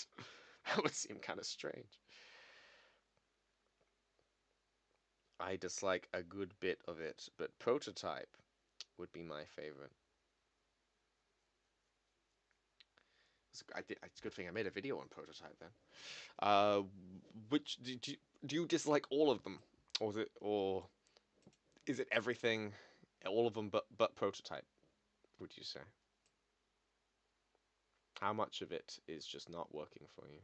That would seem kind of strange. I dislike a good bit of it, but prototype would be my favorite. It's a good thing I made a video on prototype then. Which do you dislike all of them, or is it everything, all of them but prototype? Would you say? How much of it is just not working for you?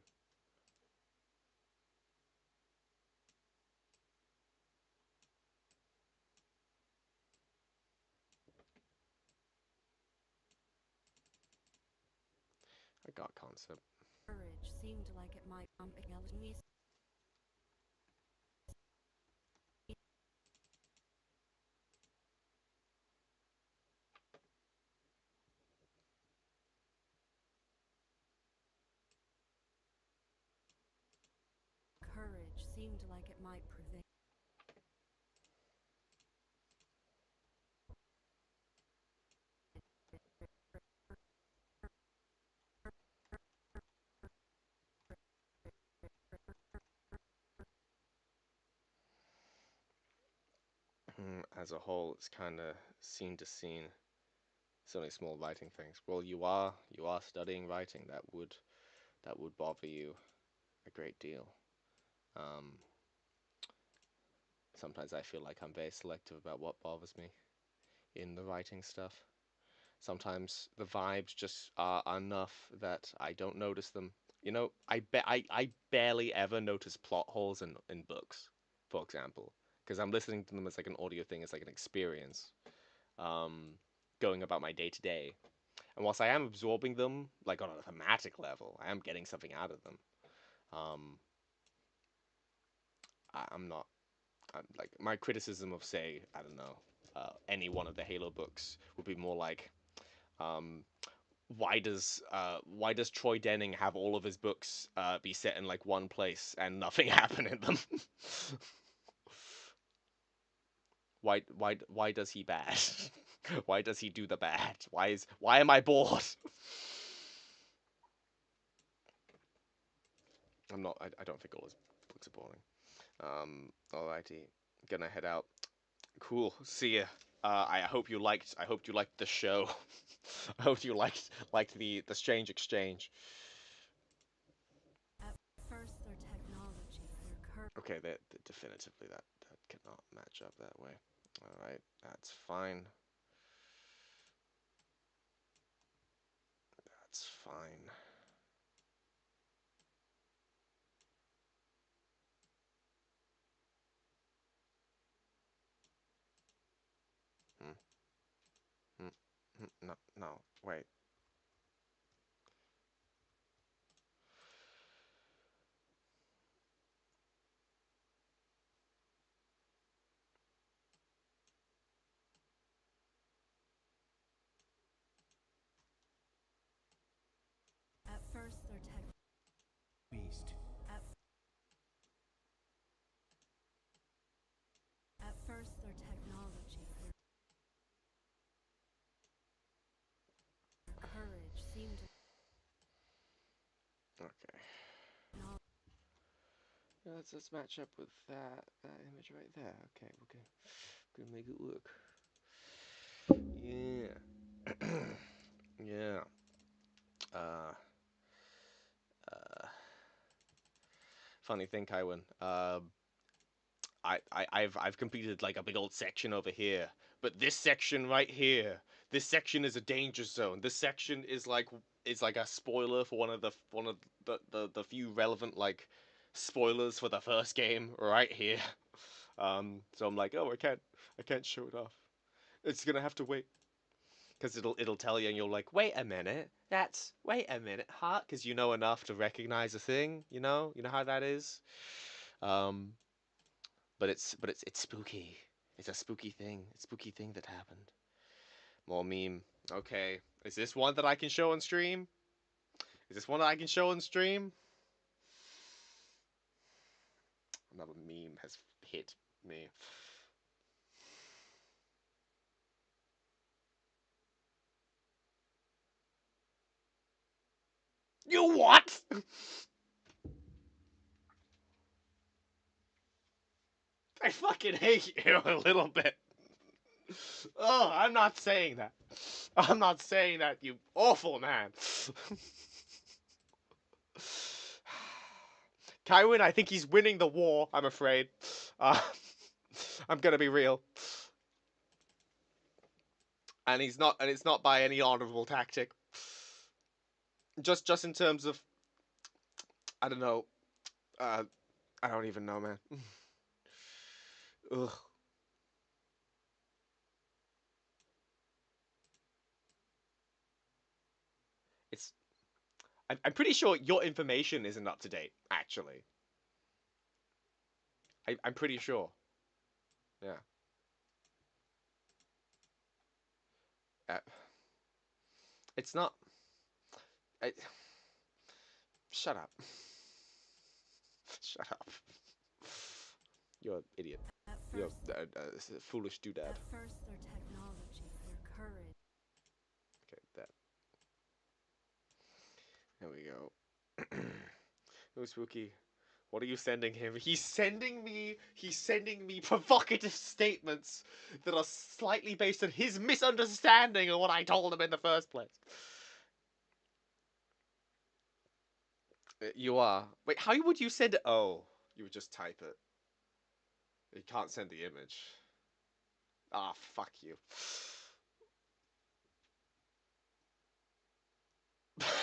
I got concept. Courage seemed like it might me. Courage seemed like it might prevail. As a whole, it's kind of scene to scene. It's only small writing things. Well, you are studying writing. That would bother you a great deal. Um, Sometimes I feel like I'm very selective about what bothers me in the writing stuff. Sometimes the vibes just are enough that I don't notice them. I barely ever notice plot holes in books, for example, because I'm listening to them as like an audio thing, as like an experience, um, going about my day to day. And whilst I am absorbing them, like on a thematic level, I am getting something out of them. Um, I'm not. I'm like my criticism of say I don't know any one of the Halo books would be more like um, why does Troy Denning have all of his books be set in like one place and nothing happen in them? Why does he bad? Why does he do the bad? Why am I bored? I don't think all his books are boring. Alrighty, gonna head out. Cool. See ya. I hope you liked the show. I hope you liked the strange exchange. At first, their technology, their courage. Okay, that definitively that cannot match up that way. All right, that's fine. That's fine. Hmm. Hmm. No, no, wait. At Let's match up with that image right there. Okay, we're gonna make it work. Yeah. Yeah. Uh. Funny thing, Kaiwen. I've completed like a big old section over here, but this section right here, this section is a danger zone. This section is like a spoiler for one of the few relevant like spoilers for the first game right here. So I'm like, oh, I can't show it off. It's gonna have to wait because it'll tell you, and you're like, wait a minute, wait a minute, huh? Because you know enough to recognize a thing. You know how that is. Um, but it's spooky. It's a spooky thing. It's a spooky thing that happened. More meme. Okay, is this one that I can show on stream? Is this one that I can show on stream? Another meme has hit me. You what? I fucking hate you a little bit. Oh, I'm not saying that. I'm not saying that, you awful man. Kaiwin, I think he's winning the war, I'm afraid. Uh, I'm gonna be real. And it's not by any honorable tactic. Just in terms of, I don't know, I don't even know, man. Ugh. It's I'm pretty sure your information isn't up to date, actually. I'm pretty sure. Yeah. Uh, it's not. I, shut up. Shut up. You're an idiot. You're a foolish doodad. At first, their technology, their courage. Okay, that. There we go. Oh, spooky. What are you sending him? He's sending me provocative statements that are slightly based on his misunderstanding of what I told him in the first place. You are. Wait, how would you send it? Oh, you would just type it. You can't send the image. Ah, fuck you.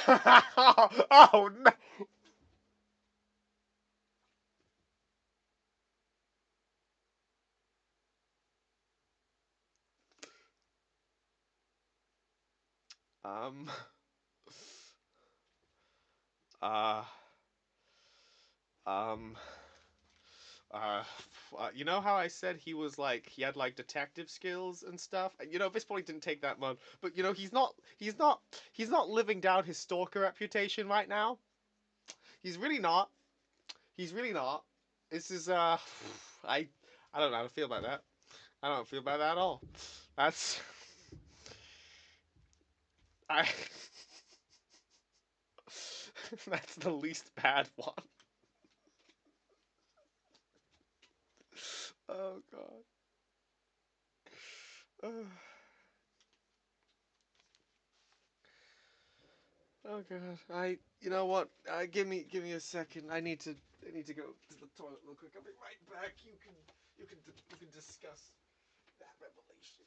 Oh no. Um. Uh. Um. Uh, you know how I said he was like he had like detective skills and stuff. You know, this probably didn't take that much, but you know he's not living down his stalker reputation right now. He's really not. He's really not. This is I I don't know how to feel about that. I don't feel about that at all. That's I. That's the least bad one. Oh god. Oh god. You know what? Give me a second. I need to go to the toilet real quick. I'll be right back. You can discuss that revelation.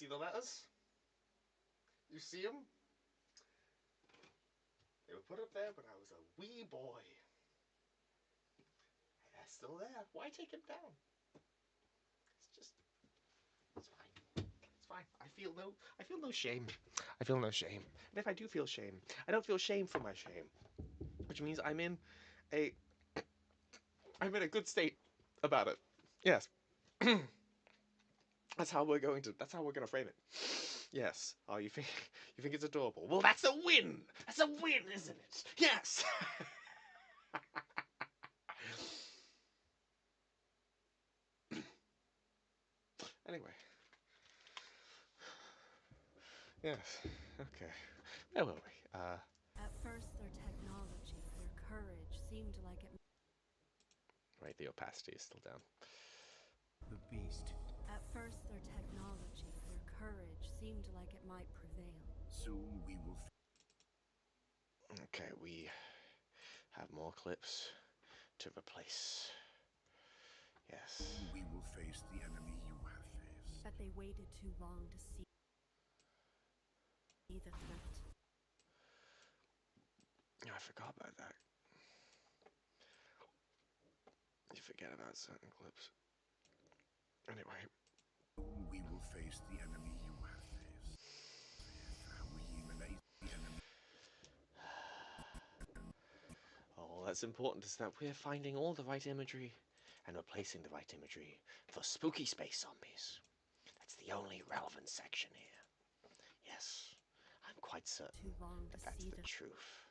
see the letters? You see them? They were put up there when I was a wee boy. And they're still there. Why take them down? It's fine. It's fine. I feel no shame. I feel no shame. And if I do feel shame, I don't feel shame for my shame. Which means I'm in a good state about it. Yes. That's how we're gonna frame it. Yes. Oh, you think it's adorable? Well, that's a win. That's a win, isn't it? Yes. Anyway. Yes. Okay. Where were we? At first, their technology, their courage seemed like it. Right, the opacity is still down. The beast. At first, their technology, their courage seemed like it might prevail. Soon we will. Okay, we have more clips to replace. Yes. We will face the enemy you have faced. But they waited too long to see the threat. I forgot about that. You forget about certain clips. Anyway. We will face the enemy you have faced. We eliminate the enemy. All that's important is that we're finding all the right imagery and replacing the right imagery for spooky space zombies. That's the only relevant section here. Yes, I'm quite certain that that's the truth.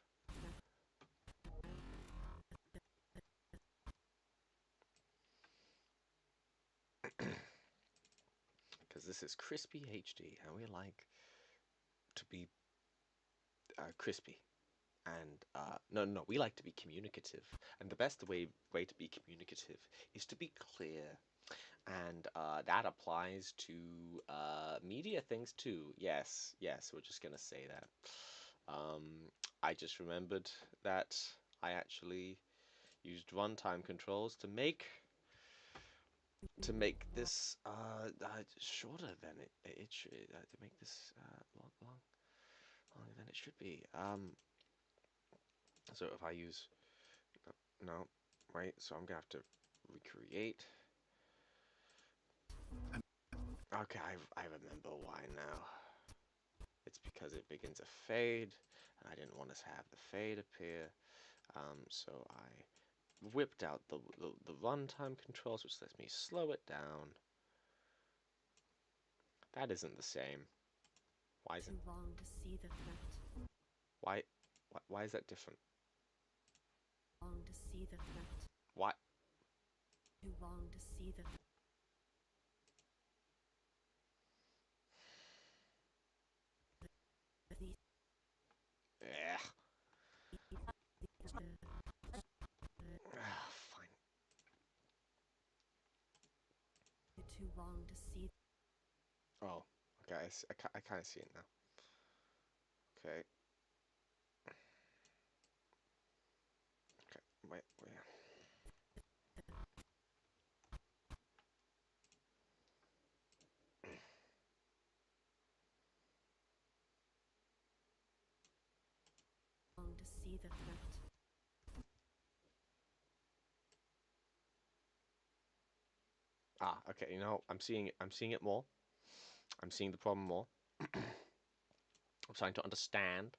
Because this is crispy HD, and we like to be crispy. And no, we like to be communicative. And the best way to be communicative is to be clear. And that applies to media things too. Yes, we're just gonna say that. I just remembered that I actually used runtime controls to make this shorter than it should, to make this longer than it should be. So if I use no, right? So I'm gonna have to recreate. Okay, I remember why now. It's because it begins a fade, and I didn't want to have the fade appear. So I whipped out the runtime controls, which lets me slow it down. That isn't the same. Why is it? Too long to see the threat. Why is that different? Long to see the threat. Why? Too long to see the threat. Yeah. Fine. Too long to see. Oh, okay. I kind of see it now. Okay. Okay. Wait. Long to see the threat. Ah, okay. You know, I'm seeing it more. I'm seeing the problem more. I'm trying to understand.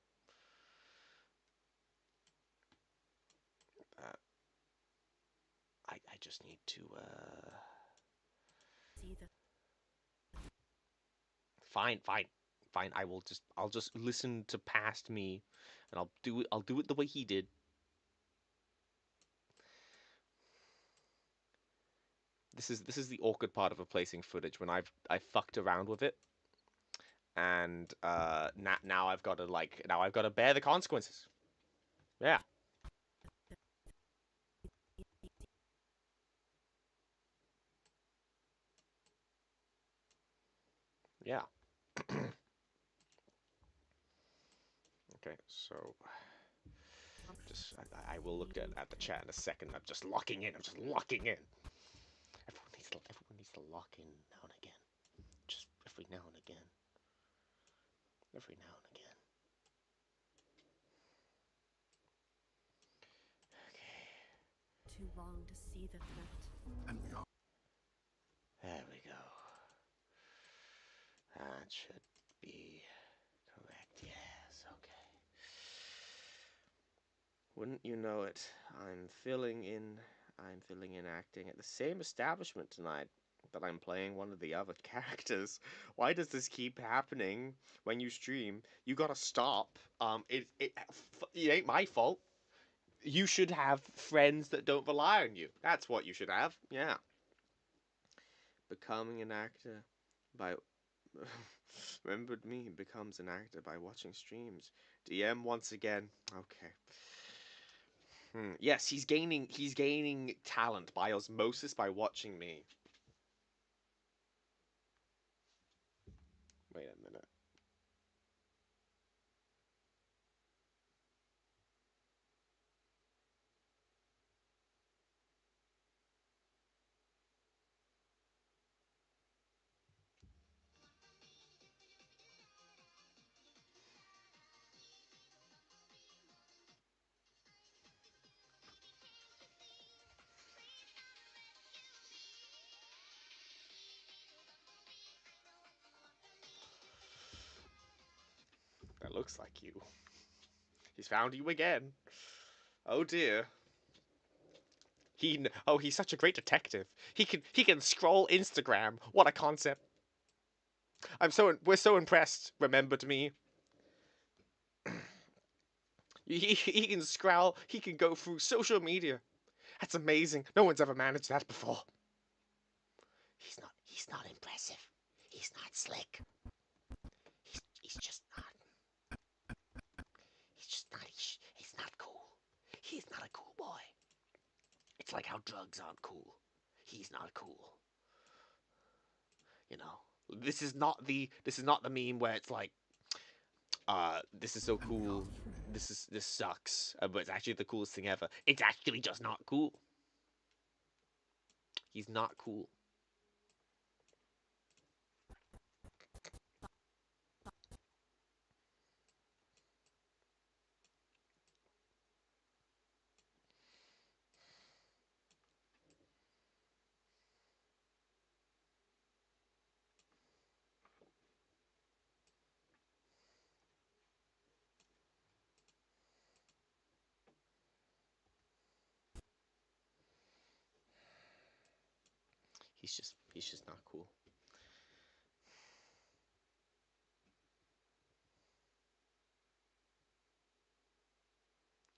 I just need to See the. Fine. I'll just listen to past me, and I'll do it the way he did. This is the awkward part of replacing footage when I fucked around with it, and now I've got to bear the consequences. Yeah. Yeah. Okay, so just I will look at the chat in a second. I'm just locking in. Everyone needs to lock in now and again. Just every now and again. Every now and again. Okay. Too long to see the threat. And we are. There we go. That should be correct. Yes, okay. Wouldn't you know it? I'm filling in acting at the same establishment tonight that I'm playing one of the other characters. Why does this keep happening when you stream? You gotta stop. It ain't my fault. You should have friends that don't rely on you. That's what you should have. Yeah. Becoming an actor by remembered me becomes an actor by watching streams. DM once again. Okay. Yes, he's gaining talent by osmosis by watching me. Wait a minute. That looks like you. He's found you again. Oh dear. He's such a great detective. He can scroll Instagram. What a concept. We're so impressed. Remembered me. He can scroll. He can go through social media. That's amazing. No one's ever managed that before. He's not impressive. He's not slick. He's just not. He's just not. He's not cool. He's not a cool boy. It's like how drugs aren't cool. He's not cool. You know. This is not the meme where it's like, this is so cool. This sucks. But it's actually the coolest thing ever. It's actually just not cool. He's not cool. He's just not cool.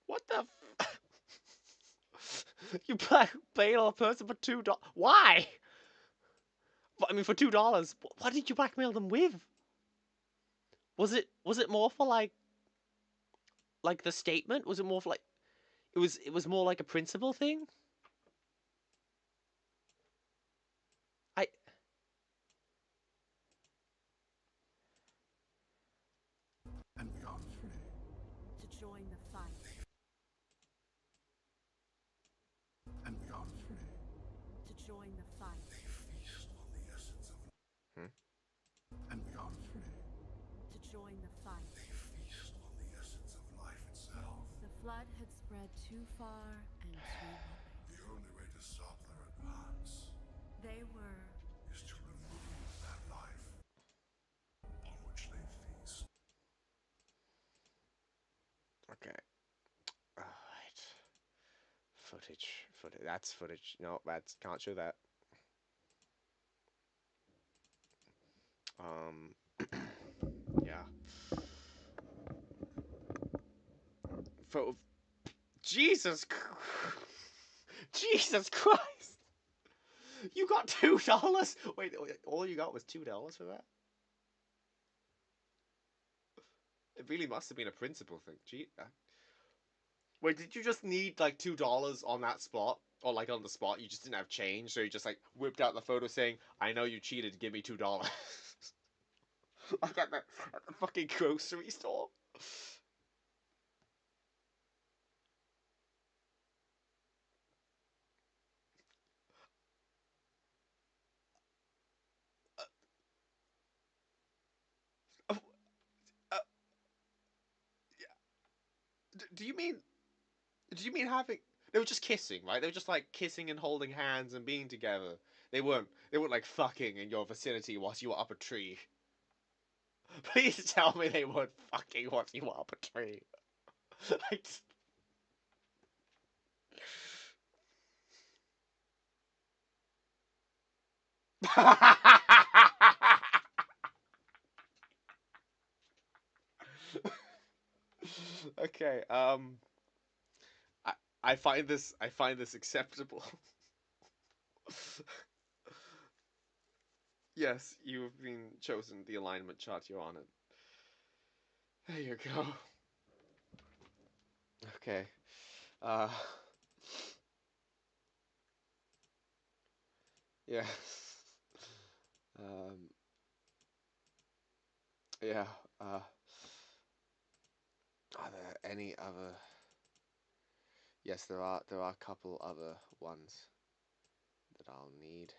What the you blackmail a person for $2? Why? I mean, for $2. What did you blackmail them with? Was it more for like the statement? Was it more for like it was more like a principle thing? I And we are free. To join the fight. And we are free. To join the fight. They feast on the essence of. And we are free. To join the fight. They feast on the essence of life itself. The flood had spread too far and too wide. The only way to stop their advance They were is to remove that life on which they feast. Okay. Alright. Footage. That's footage. No, that's can't show that. Yeah. Jesus Jesus Christ! You got $2? Wait, all you got was $2 for that? It really must have been a principle thing. Gee. Wait, did you just need like $2 on that spot? Or like on the spot, you just didn't have change, so you just like whipped out the photo saying, I know you cheated, give me $2. Like at the fucking grocery store. Do you mean? Do you mean having? They were just kissing, right? They were just like kissing and holding hands and being together. They weren't. They weren't like fucking in your vicinity whilst you were up a tree. Please tell me they weren't fucking whilst you were up a tree. Like, okay. I I find this acceptable. Yes, you have been chosen the alignment chart. You're on it. There you go. Okay. Uh. Yeah. Um. Yeah. Uh. Are there any other? Yes, there are. There are a couple other ones that I'll need.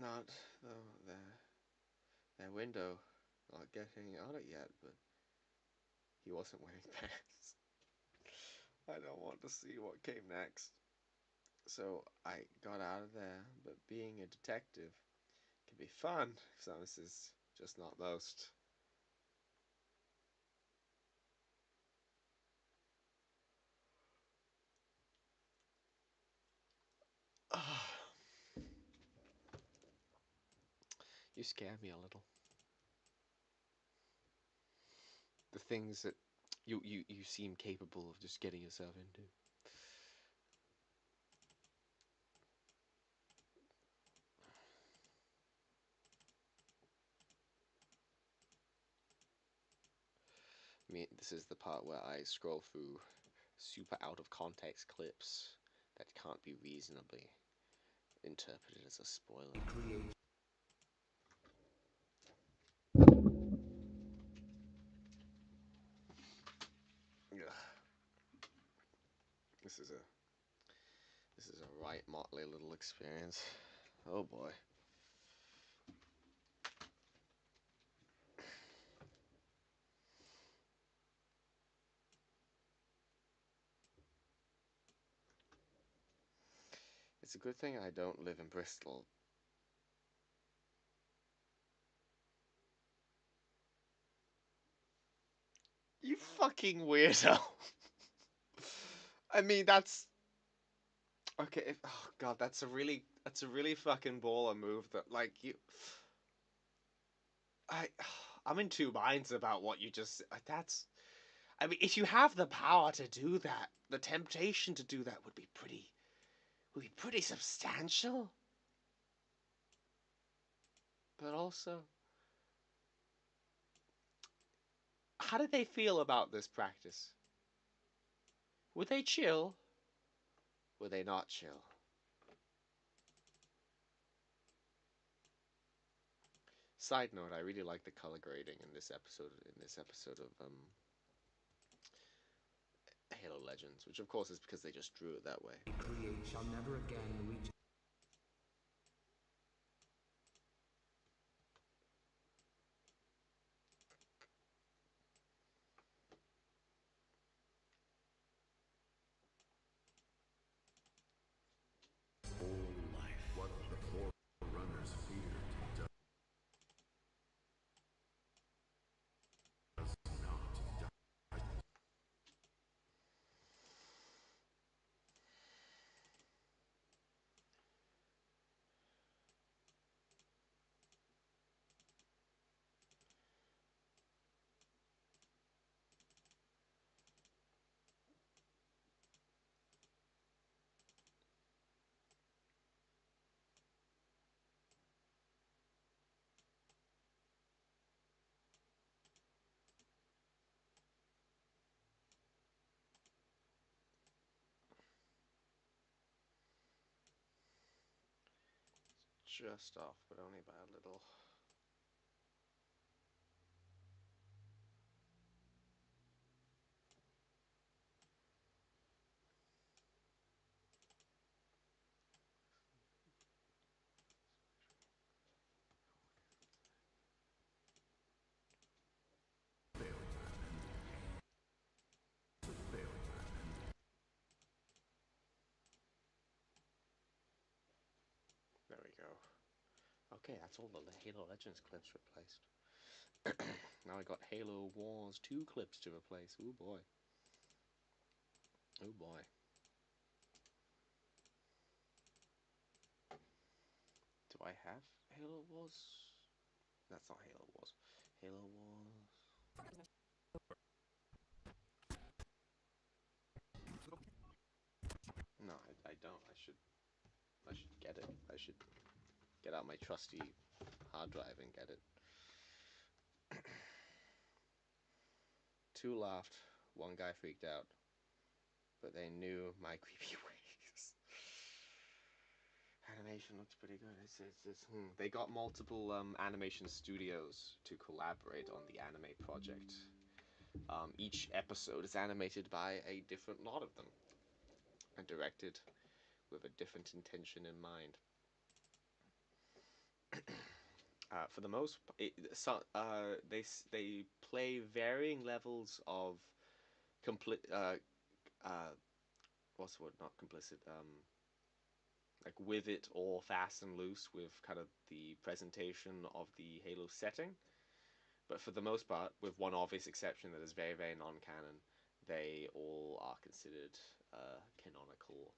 Not their window. Not getting on it yet, but he wasn't wearing pants. I don't want to see what came next. So I got out of there, but being a detective can be fun. So this is just not most. You scare me a little. The things that you seem capable of just getting yourself into. I mean, this is the part where I scroll through super out of context clips that can't be reasonably interpreted as a spoiler. Ugh. This is a right motley little experience. Oh boy. It's a good thing I don't live in Bristol. You fucking weirdo. I mean, that's okay. Oh god, that's a really fucking baller move. That like you, I, I'm in two minds about what you just. That's. I mean, if you have the power to do that, the temptation to do that would be pretty substantial. But also, how did they feel about this practice? Were they chill? Were they not chill? Side note: I really like the color grading in this episode. In this episode of Halo Legends, which of course is because they just drew it that way. Create shall never again reach. What the Forerunners feared does not die. Just off, but only by a little. There we go. Okay, that's all the Halo Legends clips replaced. Now I got Halo Wars 2 clips to replace. Oh boy. Oh boy. Do I have Halo Wars? That's not Halo Wars. Halo Wars. No, I don't. I should get it. I should get out my trusty hard drive and get it. Two laughed, one guy freaked out, but they knew my creepy ways. Animation looks pretty good. They got multiple animation studios to collaborate on the anime project. Each episode is animated by a different lot of them, and directed with a different intention in mind. For the most, they play varying levels of complete. What's the word? Not complicit. Like with it or fast and loose with kind of the presentation of the Halo setting. But for the most part, with one obvious exception that is very, very non-canon, they all are considered canonical.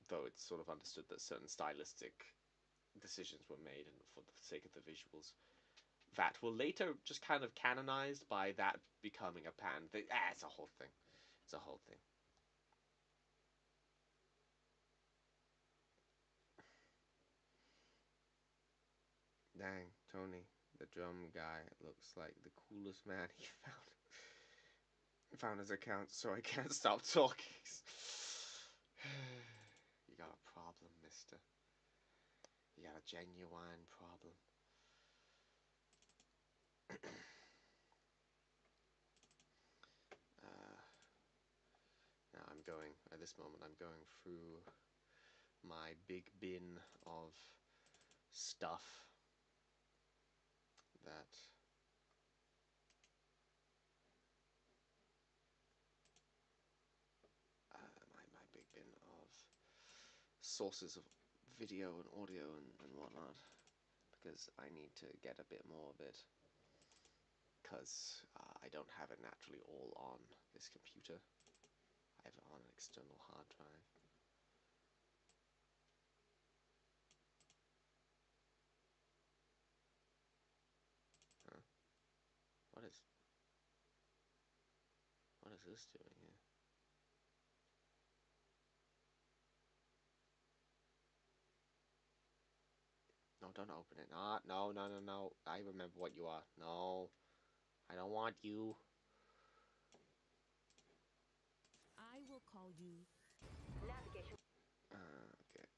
Though it's sort of understood that certain stylistic decisions were made and for the sake of the visuals that were later just kind of canonized by that becoming a pan. It's a whole thing. It's a whole thing. Dang, Tony, the drum guy looks like the coolest man he found his account, so I can't stop talking. You got a problem, mister. You got a genuine problem. Now at this moment, I'm going through my big bin of stuff that my big bin of sources of video and audio and whatnot, because I need to get a bit more of it, because I don't have it naturally all on this computer. I have it on an external hard drive. Huh? What is this doing here? No, don't open it. No, no, no, no. I remember what you are. No. I don't want you. I will call you. Navigation. Okay.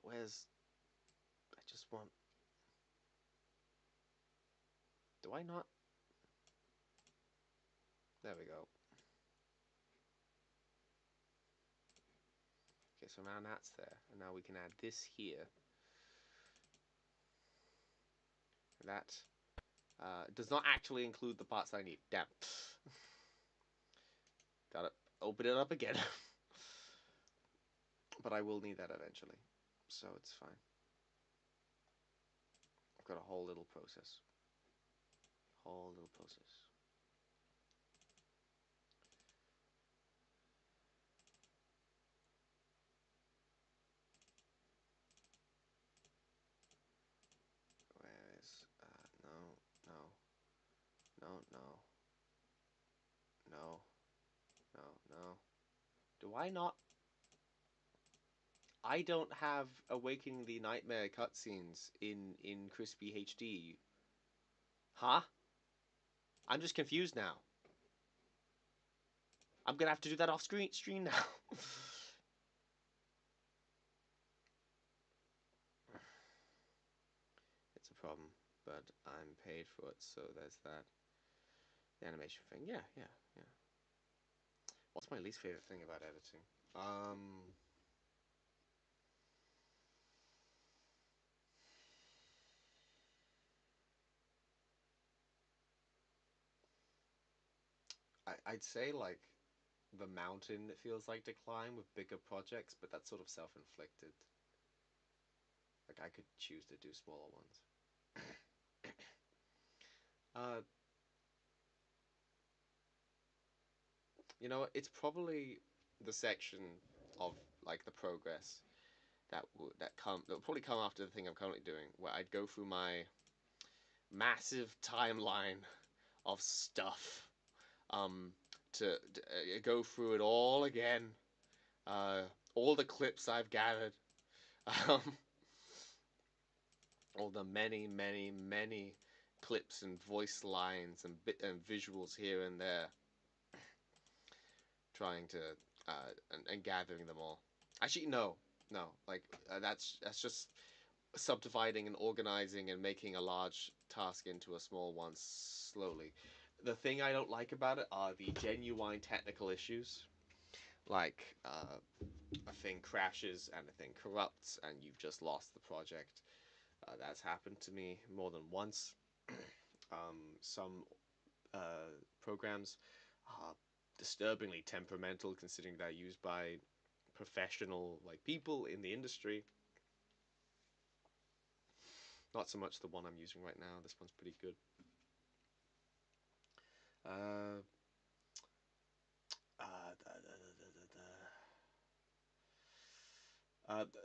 Where's? I just want. Do I not? There we go. Okay, so now that's there, and now we can add this here. That does not actually include the parts I need. Damn. Gotta open it up again. But I will need that eventually, so it's fine. I've got a whole little process. Whole little process. Where is no, no, no, no, no, no, no. Do I not? I don't have Awakening the Nightmare cutscenes in crispy HD. Huh? I'm just confused now. I'm gonna have to do that off stream now. It's a problem, but I'm paid for it, so there's that. The animation thing, yeah. What's my least favorite thing about editing? I'd say like the mountain it feels like to climb with bigger projects, but that's sort of self-inflicted. Like I could choose to do smaller ones. uh, you know, it's probably the section of like the progress that will probably come after the thing I'm currently doing, where I'd go through my massive timeline of stuff, um, to go through it all again, uh, all the clips I've gathered, um, all the many clips and voice lines and visuals here and there, trying to and gathering them all. Actually, no, like that's just subdividing and organizing and making a large task into a small one slowly. The thing I don't like about it are the genuine technical issues, like a thing crashes and a thing corrupts and you've just lost the project. That's happened to me more than once. Some programs are disturbingly temperamental, considering they're used by professional like people in the industry. Not so much the one I'm using right now. This one's pretty good. Uh,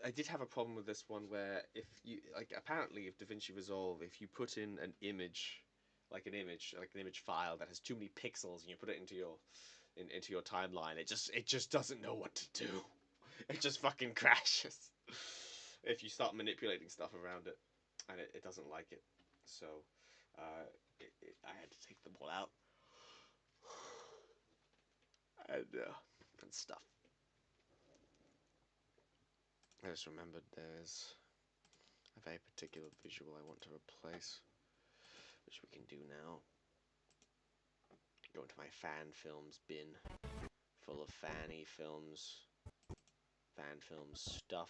I did have a problem with this one where if you like, apparently, if DaVinci Resolve, if you put in an image, like an image file that has too many pixels, and you put it into your timeline, it just doesn't know what to do. It just fucking crashes if you start manipulating stuff around it, and it doesn't like it. So I had to take them all out and stuff. I just remembered there's a very particular visual I want to replace, which we can do now. Go into my fan films bin, full of fanny films, fan film stuff.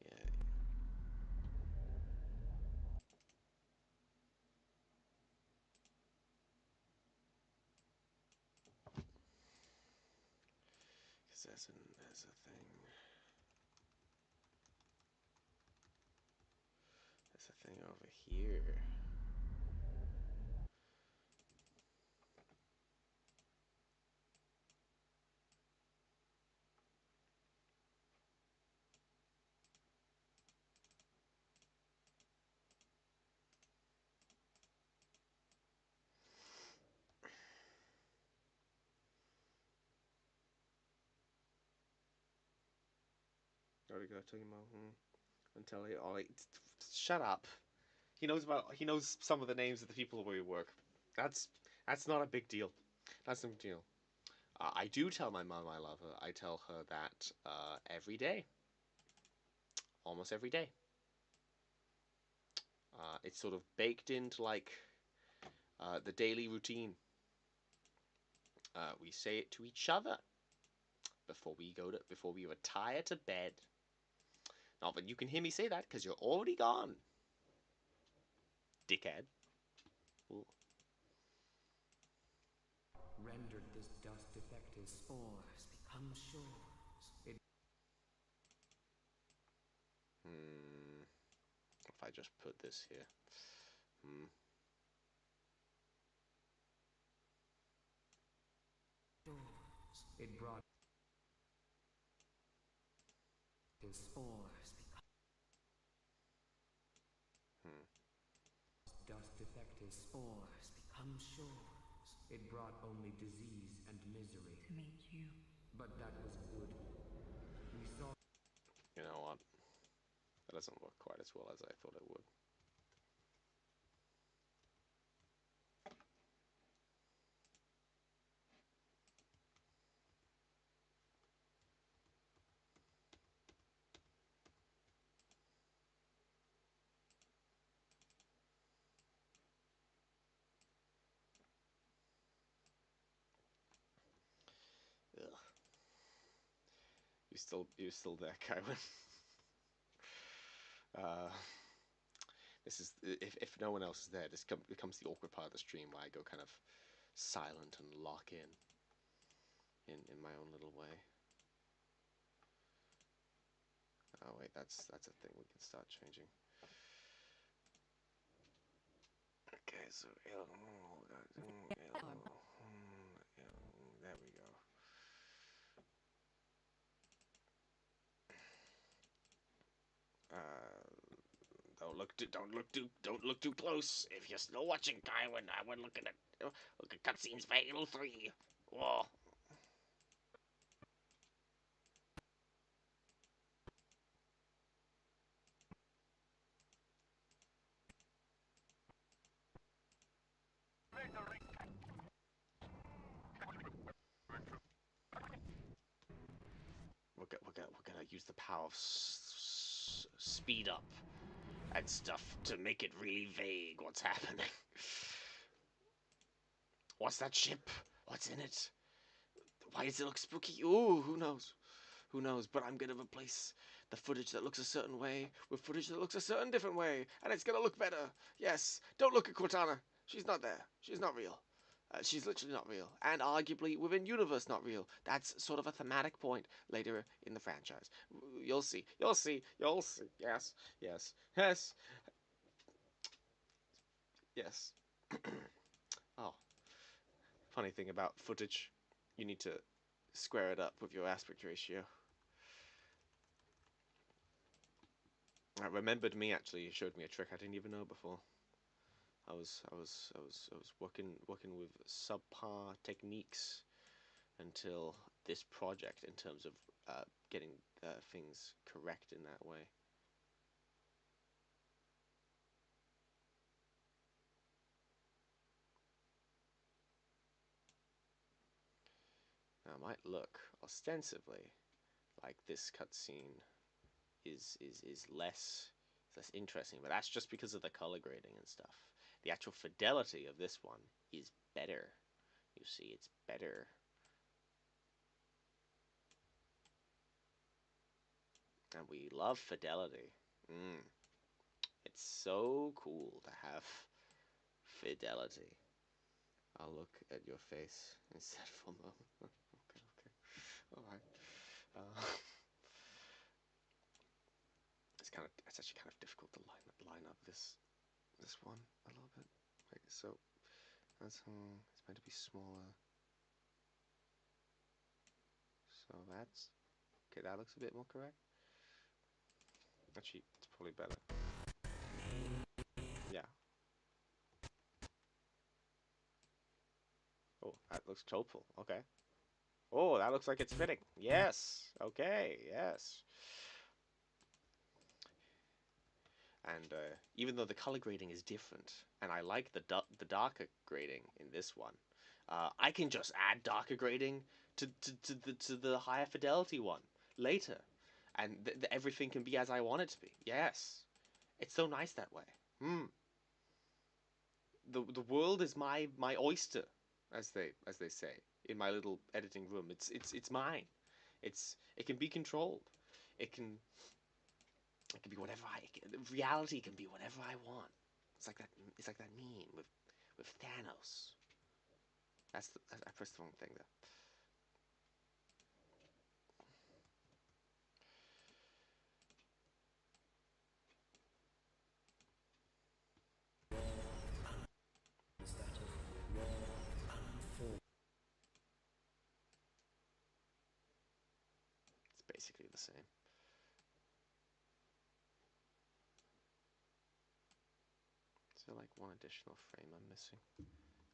Yeah. Because there's a thing. There's a thing over here. Gotta go to him. Until he. Oh, shut up. He knows some of the names of the people where we work. That's that's not a big deal. That's no big deal. I do tell my mom I love her. I tell her that every day, almost every day. It's sort of baked into like the daily routine. We say it to each other before we retire to bed. Not that you can hear me say that because you're already gone, dickhead. Ooh. Rendered this dust defective. Spores become shores. If I just put this here. It brought his spores become. dust defected. Spores become shores. It brought only disease and misery. To meet you. But that was good. We saw. You know what? That doesn't work quite as well as I thought it would. Ugh. You still there, Kaiwin? This is if no one else is there, this becomes the awkward part of the stream where I go kind of silent and lock in my own little way. Oh wait, that's a thing we can start changing. Okay, so there we go. Don't look too close. If you're still watching, Kaiwin, I would look at cutscenes for Halo 3. Whoa. We're gonna use the power of speed up and stuff to make it really vague what's happening. What's that ship? What's in it? Why does it look spooky? Ooh, who knows? Who knows? But I'm gonna replace the footage that looks a certain way with footage that looks a certain different way, and it's gonna look better. Yes, don't look at Cortana. She's not there. She's not real. She's literally not real, and arguably within universe not real. That's sort of a thematic point later in the franchise. You'll see. You'll see. You'll see. Yes. Yes. Yes. Yes. Oh, funny thing about footage, you need to square it up with your aspect ratio. Remembered Me actually showed me a trick I didn't even know before. I was working with subpar techniques until this project in terms of getting things correct in that way. Now it might look ostensibly like this cutscene is less interesting, but that's just because of the color grading and stuff. The actual fidelity of this one is better. You see, it's better. And we love fidelity. It's so cool to have fidelity. I'll look at your face instead for a moment. Okay. Alright. It's actually kind of difficult to line up this one a little bit. Wait, so that's it's meant to be smaller. So that's okay. That looks a bit more correct. Actually, it's probably better. Yeah. Oh, that looks hopeful. Okay. Oh, that looks like it's fitting. Yes. Okay. Yes. And even though the color grading is different, and I like the darker grading in this one, I can just add darker grading to the higher fidelity one later, and everything can be as I want it to be. Yes, it's so nice that way. The world is my oyster, as they say in my little editing room. It's mine. It can be controlled. It can be whatever reality can be whatever I want. It's like that. It's like that meme with Thanos. I pressed the wrong thing there. It's basically the same. there like one additional frame I'm missing?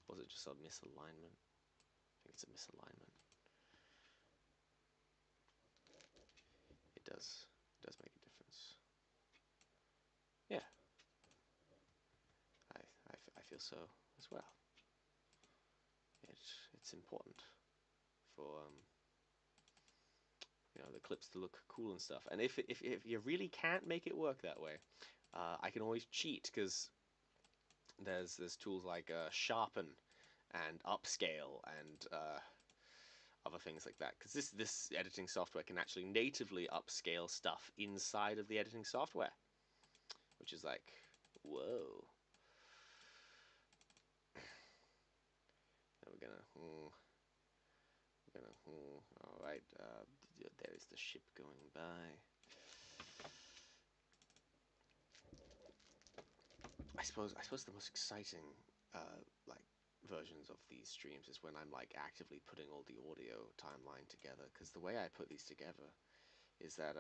Or was it just a misalignment? I think it's a misalignment. It does make a difference. Yeah, I feel so as well. It's important for you know, the clips to look cool and stuff. And if you really can't make it work that way, I can always cheat, because there's tools like sharpen and upscale and other things like that. Because this editing software can actually natively upscale stuff inside of the editing software, which is like, whoa. And all right. There is the ship going by. I suppose the most exciting like versions of these streams is when I'm like actively putting all the audio timeline together, because the way I put these together is that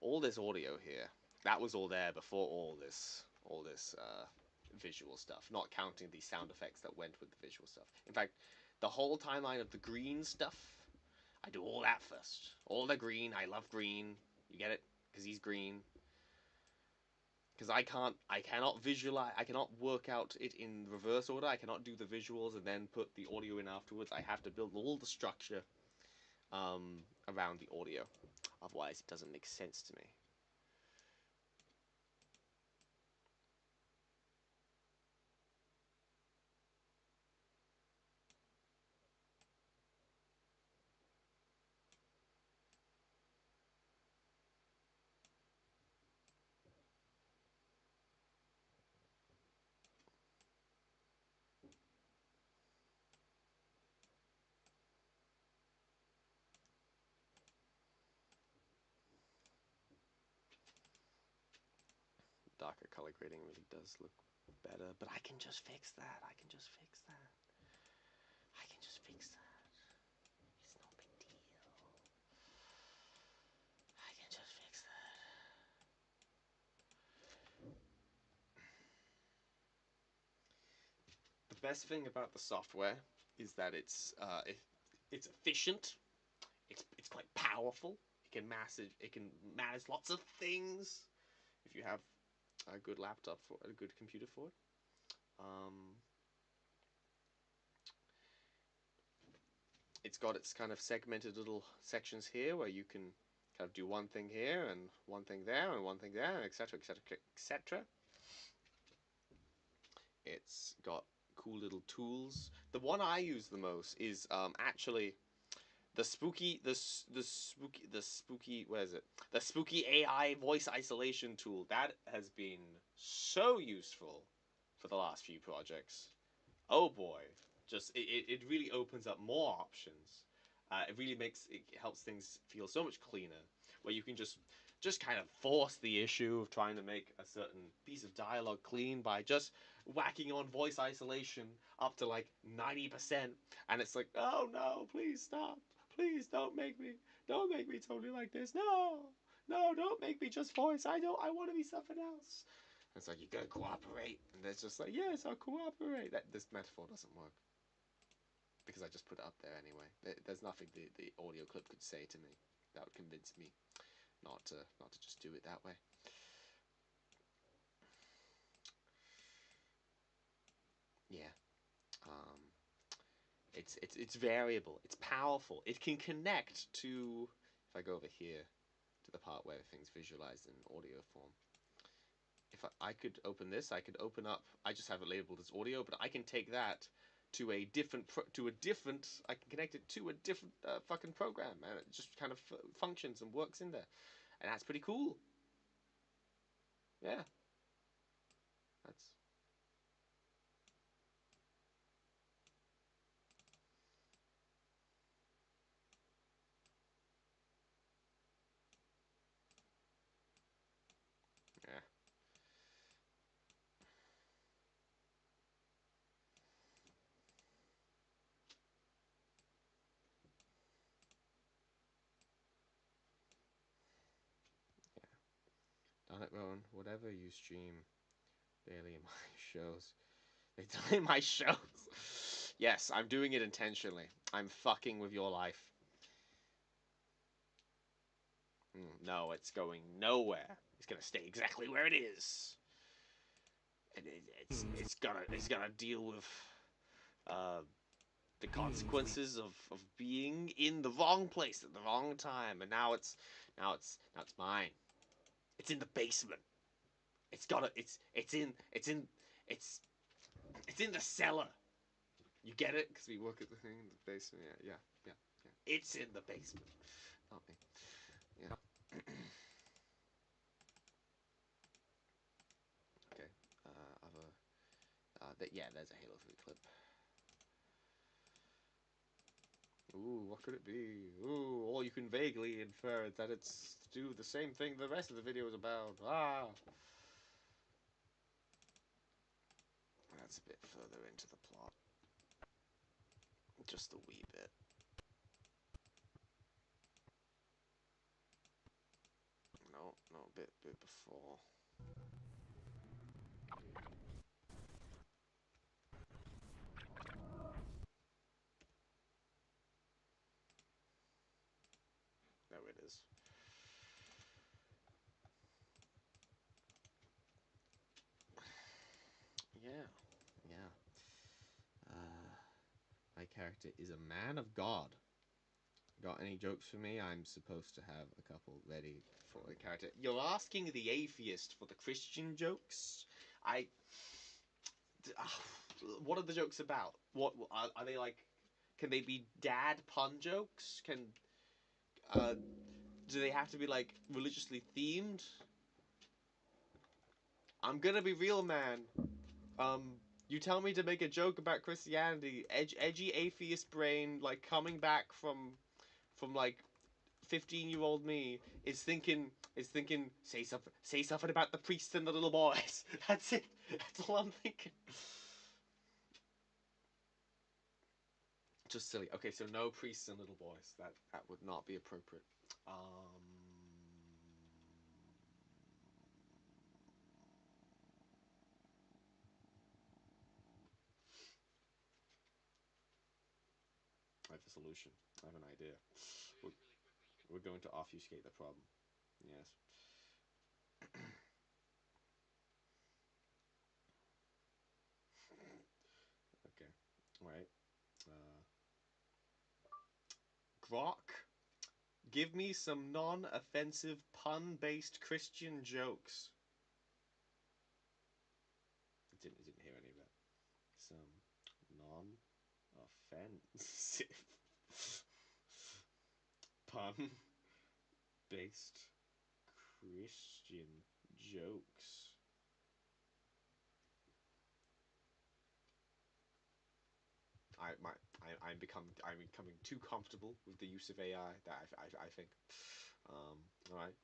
all this audio here, that was all there before all this visual stuff, not counting the sound effects that went with the visual stuff. In fact, the whole timeline of the green stuff, I do all that first. All the green, I love green. You get it? Because he's green. Because I cannot visualize, I cannot work out it in reverse order. I cannot do the visuals and then put the audio in afterwards. I have to build all the structure around the audio. Otherwise, it doesn't make sense to me. Darker color grading really does look better, but I can just fix that. I can just fix that. It's no big deal. I can just fix that. The best thing about the software is that it's efficient. It's quite powerful. It can manage lots of things if you have a good laptop for a good computer for it. It's got its kind of segmented little sections here where you can kind of do one thing here and one thing there and one thing there, and etc. etc. etc. It's got cool little tools. The one I use the most is actually the spooky where is it? The spooky AI voice isolation tool. That has been so useful for the last few projects. Oh boy, just it really opens up more options. It helps things feel so much cleaner, where you can just kind of force the issue of trying to make a certain piece of dialogue clean by just whacking on voice isolation up to like 90%, and it's like, oh no, please stop, please don't make me totally like this, no, don't make me just voice, I want to be something else. And it's like, you gotta cooperate, and it's just like, yes, I'll cooperate. This metaphor doesn't work because I just put it up there anyway. There's nothing the audio clip could say to me that would convince me not to just do it that way. Yeah, it's variable. It's powerful. It can connect to. If I go over here to the part where things visualized in audio form. If I could open this, I could open up. I just have it labeled as audio, but I can take that to a different I can connect it to a different fucking program, and it just kind of functions and works in there, and that's pretty cool. Yeah, that's yeah. Done it, Rowan. Whatever you stream, Daily in my shows. They delay my shows. Yes, I'm doing it intentionally. I'm fucking with your life. No, it's going nowhere. It's gonna stay exactly where it is. It's gonna deal with the consequences of being in the wrong place at the wrong time, and now it's mine. It's in the basement. It's it's in the cellar. You get it? Because we work at the thing in the basement. Yeah. It's in the basement. Not me. Yeah. Okay. Other. Yeah, there's a Halo 3 clip. Ooh, what could it be? Ooh, all you can vaguely infer that it's to do the same thing the rest of the video is about. Ah! That's a bit further into the plot. Just a wee bit. No, a bit before. There it is. Yeah. My character is a man of God. Got any jokes for me? I'm supposed to have a couple ready for a character. You're asking the atheist for the Christian jokes? What are the jokes about? What are they like? Can they be dad pun jokes? Do they have to be like religiously themed? I'm gonna be real, man. You tell me to make a joke about Christianity, edgy atheist brain, like coming back from like 15-year-old me is thinking say something about the priests and the little boys. That's it. That's all I'm thinking. Just silly. Okay, so no priests and little boys. That would not be appropriate. I have a solution. I have an idea. We're going to obfuscate the problem. Yes. Okay. All right. Grok, give me some non-offensive pun-based Christian jokes. Didn't hear any of that. Some non-offensive pun-based Christian jokes. I'm becoming too comfortable with the use of AI that I think. All right.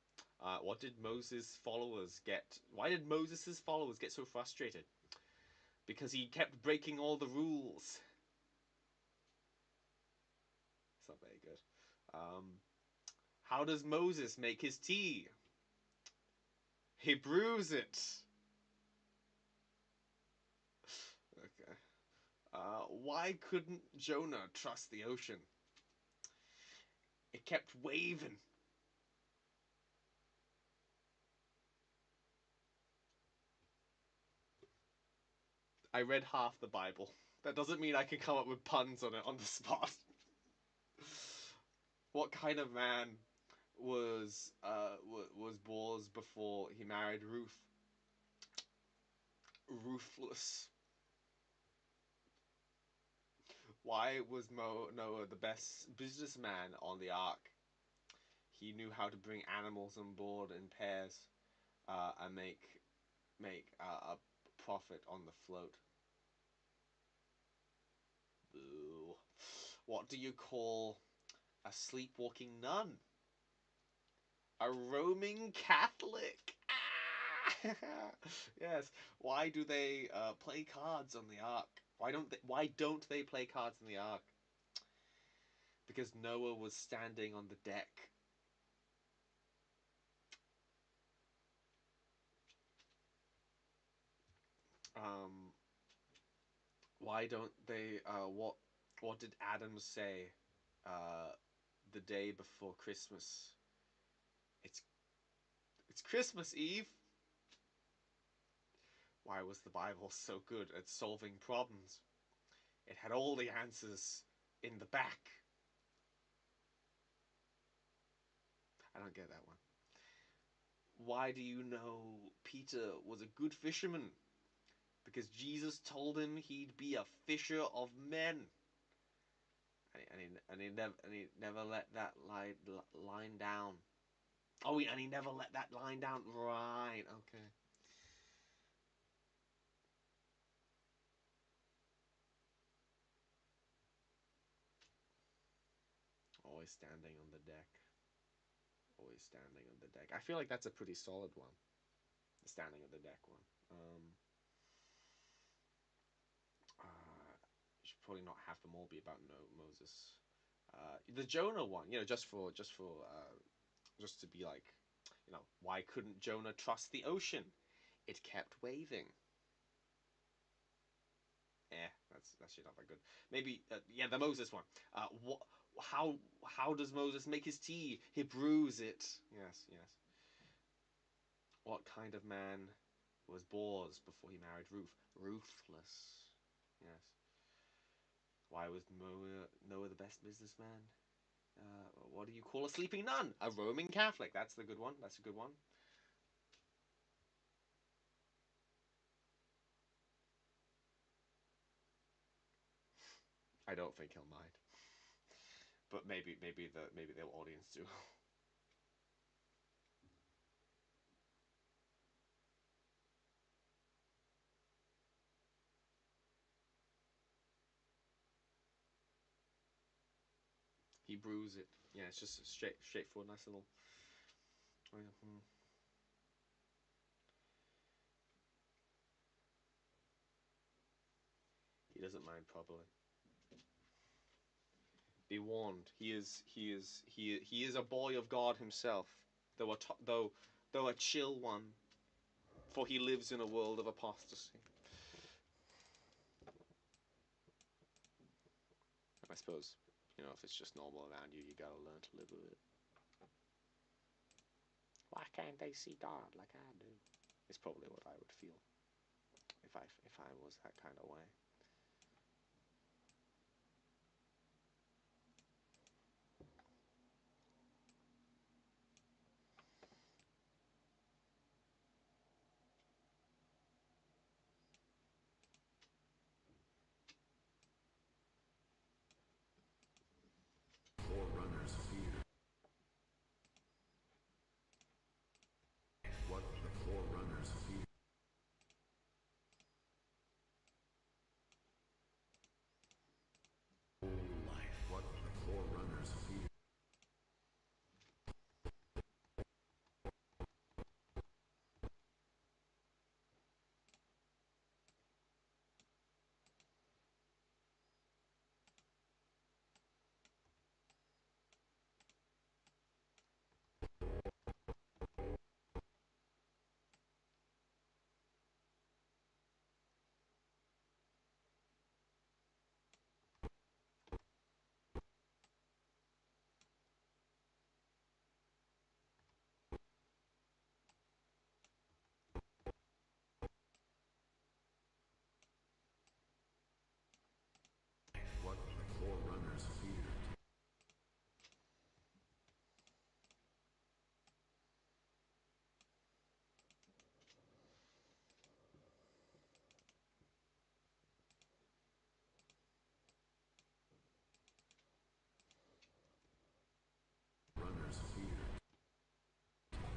What did Moses' followers get? Why did Moses' followers get so frustrated? Because he kept breaking all the rules. It's not very good. How does Moses make his tea? He brews it. Okay. Why couldn't Jonah trust the ocean? It kept waving. I read half the Bible. That doesn't mean I can come up with puns on it on the spot. What kind of man was Boaz before he married Ruth? Ruthless. Why was Noah the best businessman on the ark? He knew how to bring animals on board in pairs and make a profit on the float. Boo. What do you call a sleepwalking nun? A roaming Catholic. Ah! Yes. Why do they play cards on the ark? Why don't they play cards on the ark? Because Noah was standing on the deck. Um, why don't they? What did Adam say? The day before Christmas. It's it's Christmas Eve. Why was the Bible so good at solving problems? It had all the answers in the back. I don't get that one. Why do you know Peter was a good fisherman? Because Jesus told him he'd be a fisher of men. And he never let that line down. Oh, and he never let that line down. Right, okay. Always standing on the deck. Always standing on the deck. I feel like that's a pretty solid one. The standing on the deck one. Should probably not have them all be about Moses. The Jonah one, just to be like, why couldn't Jonah trust the ocean? It kept waving. That's actually not that good. Maybe the Moses one. What? How does Moses make his tea? He brews it. Yes, yes. What kind of man was Boaz before he married Ruth? Ruthless. Yes. Why was Noah the best businessman? What do you call a sleeping nun? A Roman Catholic. That's the good one. That's a good one. I don't think he'll mind, but maybe the audience do. He brews it. Yeah, it's just straightforward, nice little. Oh, yeah. He doesn't mind probably. Be warned, he is a boy of God himself, though a chill one, for he lives in a world of apostasy. I suppose, if it's just normal around you, you gotta learn to live with it. Why can't they see God like I do? It's probably what I would feel if I was that kind of way. Forerunners fear. What the Forerunners fear. Life. What the Forerunners fear. What the Forerunners feared. Runners feared.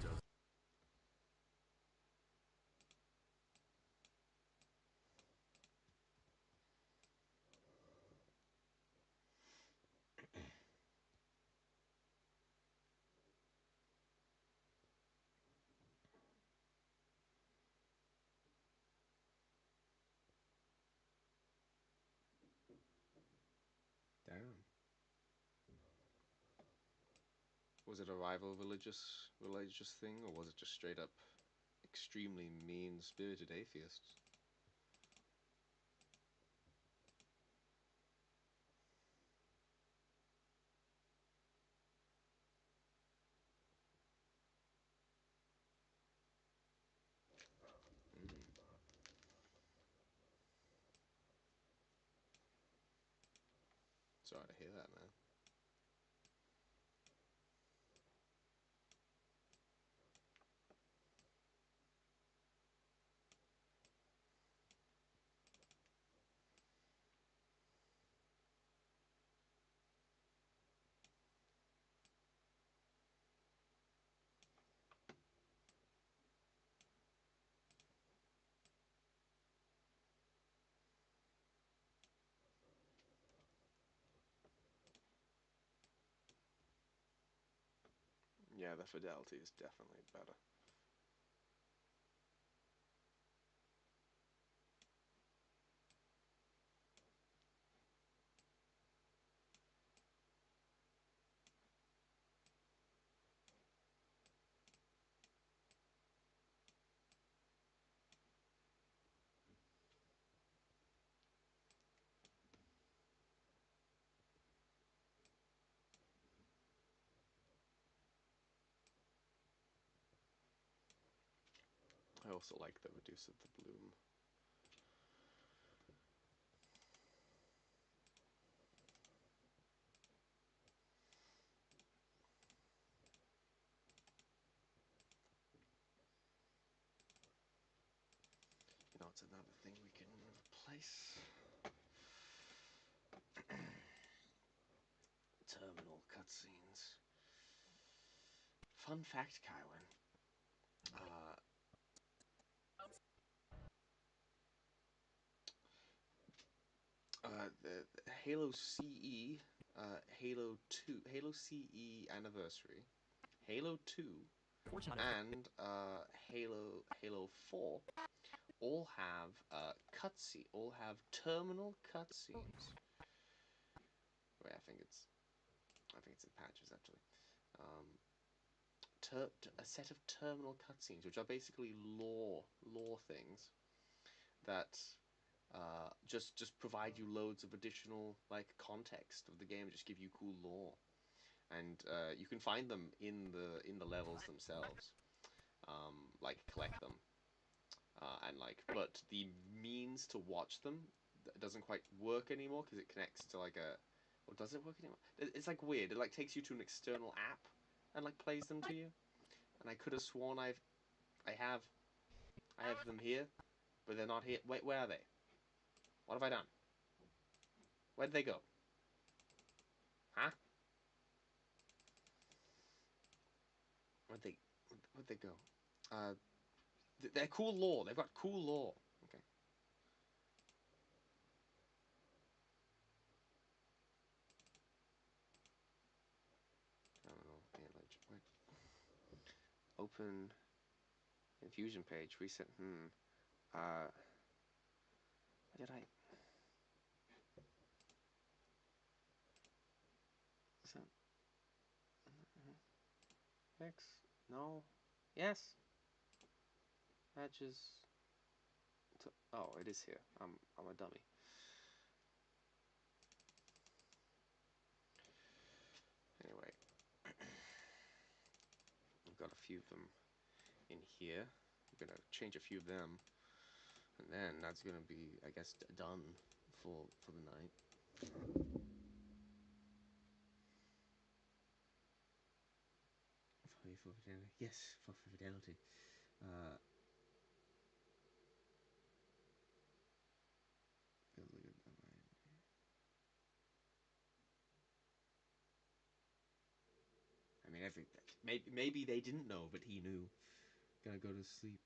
Does Damn. Was it a rival religious thing, or was it just straight up extremely mean-spirited atheists? sorry to hear that, man. Yeah, the fidelity is definitely better. I also like the reduce of the bloom. You know, it's another thing we can replace. Terminal cutscenes. Fun fact, Kywin. The Halo CE, Halo 2, Halo CE Anniversary, Halo 2, and Halo 4 all have all have terminal cutscenes. Wait, I think it's in patches actually. Um, a set of terminal cutscenes, which are basically lore things that just provide you loads of additional like context of the game, just give you cool lore, and you can find them in the levels themselves. Like collect them, and like, but the means to watch them doesn't quite work anymore because it connects to like a. Or does it work anymore? It's like weird. It like takes you to an external app and like plays them to you. And I could have sworn I have them here, but they're not here. Wait, where are they? What have I done? Where did they go? Huh? Where'd they go? They're cool lore. They've got cool lore. Okay. I don't know. Yeah, like, open infusion page. Reset. Did I? Is that? X? No. Yes. Matches. Oh, it is here. I'm a dummy. Anyway, I've got a few of them in here. I'm gonna change a few of them, and then that's gonna be, I guess, done for the night. For fidelity. Yes, for fidelity. I mean, maybe they didn't know, but he knew. Gotta go to sleep.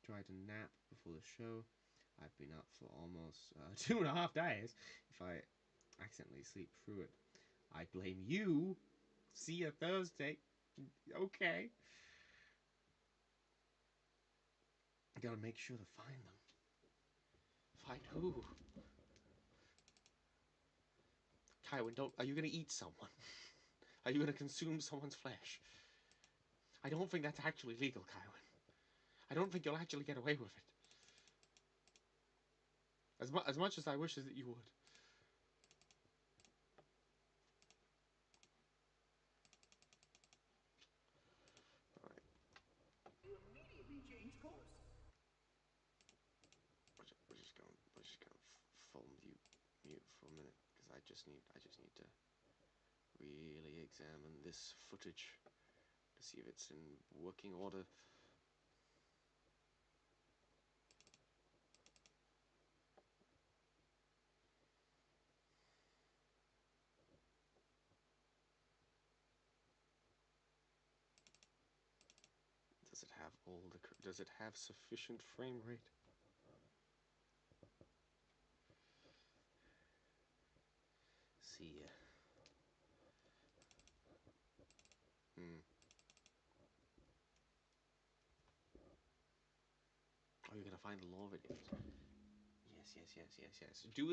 Try to nap before the show. I've been up for almost 2.5 days. If I accidentally sleep through it, I blame you. See you Thursday. Okay. Gotta make sure to find them. Find who? Tywin, don't. Are you gonna eat someone? Are you gonna consume someone's flesh? I don't think that's actually legal, Tywin. I don't think you'll actually get away with it. As much as I wish that you would. You immediately change course. We're just gonna full mute for a minute because I just need to really examine this footage to see if it's in working order. Does it have all the? Does it have sufficient frame rate? See ya. Oh, you're gonna find the law videos. Yes. Do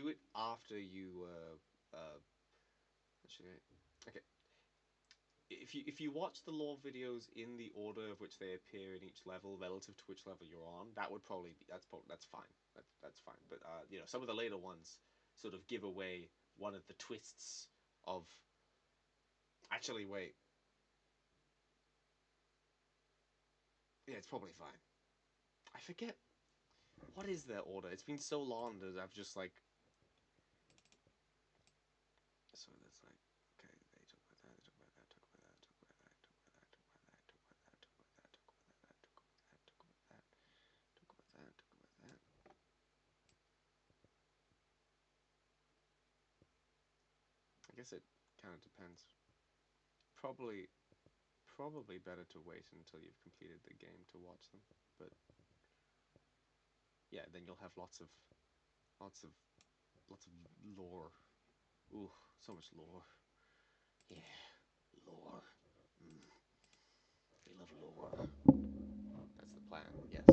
it after you. Actually, okay. If you watch the lore videos in the order of which they appear in each level relative to which level you're on, that would probably be that's fine. That's fine. But some of the later ones sort of give away one of the twists of. Actually, wait. Yeah, it's probably fine. I forget what is their order. It's been so long that I've just like. So there's like, okay, they talk about that, they talk about that, talk about that, talk about that, talk about that, talk about that, talk about that, talk about that, talk about that, talk about that, talk about that, talk about that, talk about that. I guess it kind of depends. Probably better to wait until you've completed the game to watch them. But yeah, then you'll have lots of lots of lore. Ooh, so much lore. Yeah, lore. We love lore. That's the plan. Yes.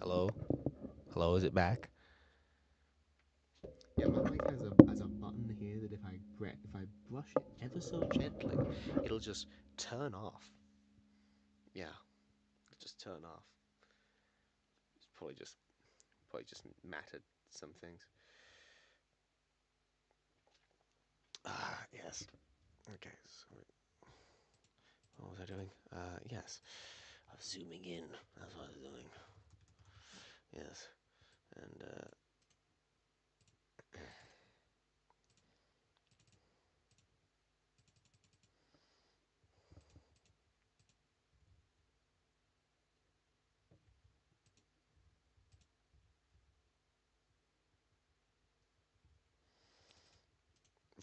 Hello? Hello, is it back? Yeah, my mic has a button here that if I brush it ever so gently, it'll just turn off. Yeah, it'll just turn off. It's probably just mattered some things. Ah, yes. Okay, so what was I doing? Yes. I was zooming in. That's what I was doing. Yes. And,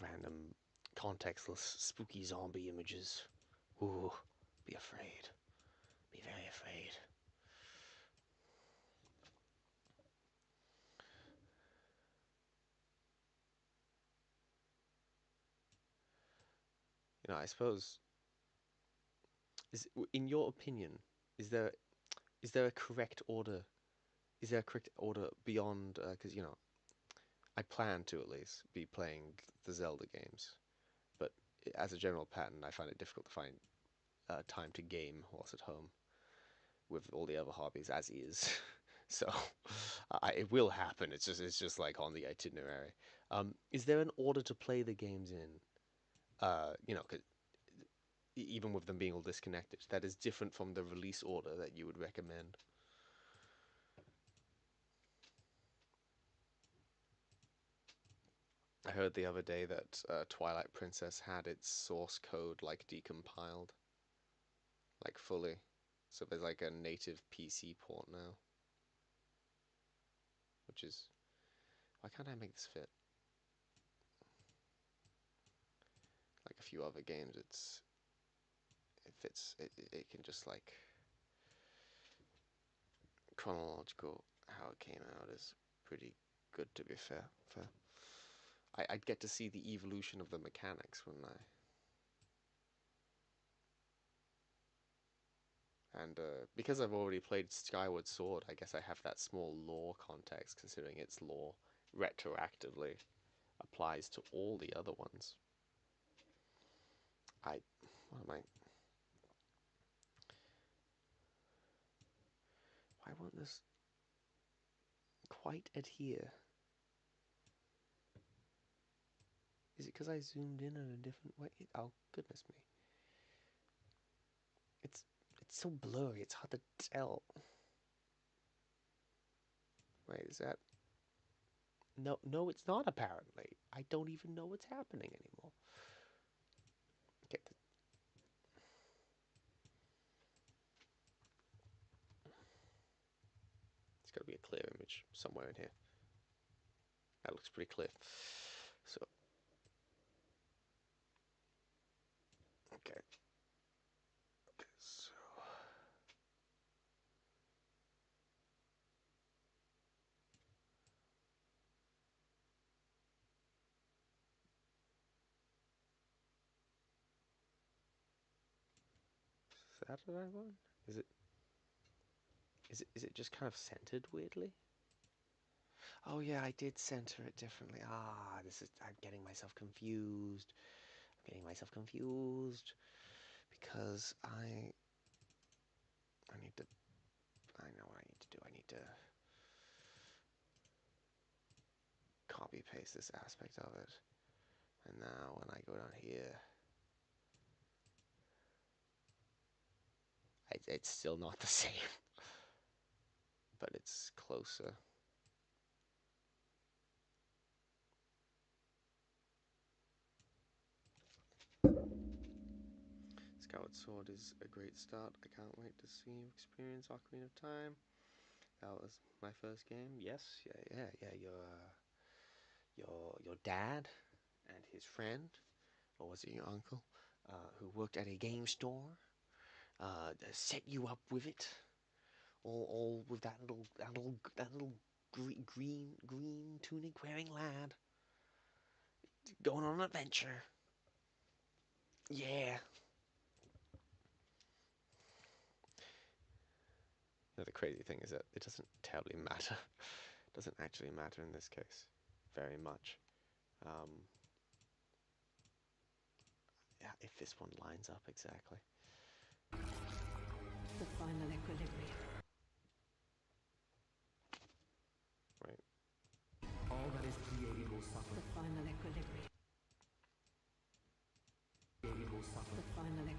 random, contextless, spooky zombie images. Ooh, be afraid. Be very afraid. You know, I suppose, in your opinion, is there is there a correct order? Is there a correct order beyond? Because you know, I plan to at least be playing the Zelda games, but as a general pattern, I find it difficult to find time to game whilst at home with all the other hobbies as is. So it will happen. It's just like on the itinerary. Is there an order to play the games in? You know, 'cause even with them being all disconnected, that is different from the release order that you would recommend. I heard the other day that Twilight Princess had its source code like decompiled, like fully. So there's like a native PC port now, which is why can't I make this fit? Like a few other games, it fits. It can just like chronological how it came out is pretty good to be fair. I'd get to see the evolution of the mechanics, wouldn't I? And because I've already played Skyward Sword, I guess I have that small lore context, considering its lore retroactively applies to all the other ones. What am I? Why won't this quite adhere? Is it because I zoomed in a different way? Oh, goodness me. It's it's so blurry, it's hard to tell. Wait, is that... No, no, it's not apparently. I don't even know what's happening anymore. Okay, it's got to be a clear image somewhere in here. That looks pretty clear. So, okay. So, is that the right one? Is it? Is it just kind of centered weirdly? Oh yeah, I did center it differently. Ah, this is... I'm getting myself confused. I'm getting myself confused because I need to... I know what I need to do. I need to copy paste this aspect of it. And now when I go down here, it's still not the same, but it's closer. Skyward Sword is a great start. I can't wait to see you experience Ocarina of Time. That was my first game. Yes, yeah. Your dad and his friend, or was it your uncle, who worked at a game store, set you up with it. All with that little green tunic wearing lad going on an adventure. Yeah. The crazy thing is that it doesn't terribly matter. It doesn't actually matter in this case very much. Yeah, if this one lines up exactly. The final equilibrium. Right. All that is created will suffer. The final equilibrium. Created will suffer. The final equilibrium.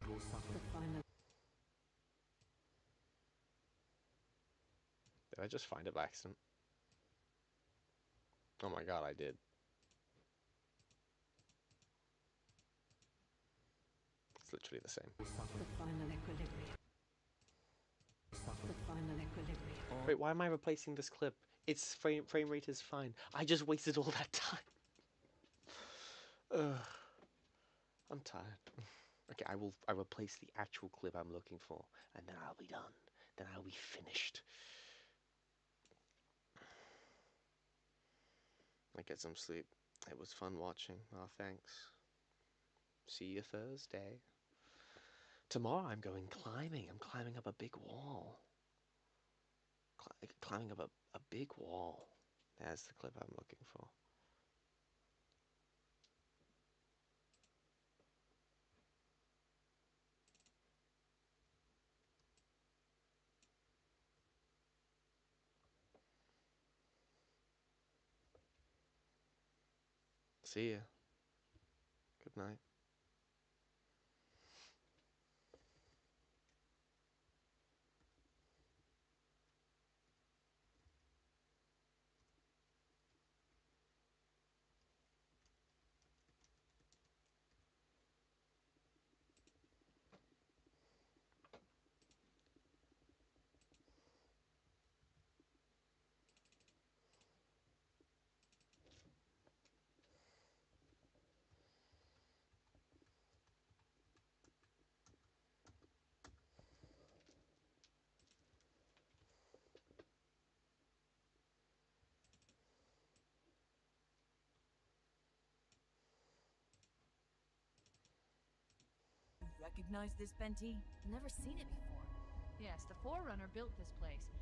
Will suffer. The final. Did I just find it by accident? Oh my god, I did. It's literally the same. The final equilibrium. The final equilibrium. Wait, why am I replacing this clip? Its frame rate is fine. I just wasted all that time. Ugh. I'm tired. Okay, I replace the actual clip I'm looking for, and then I'll be done. Then I'll be finished. I get some sleep. It was fun watching. Oh, thanks. See you Thursday. Tomorrow I'm going climbing. I'm climbing up a big wall. Climbing up a big wall. That's the clip I'm looking for. See ya. Good night. Recognize this, Benti? Never seen it before. Yes, the Forerunner built this place.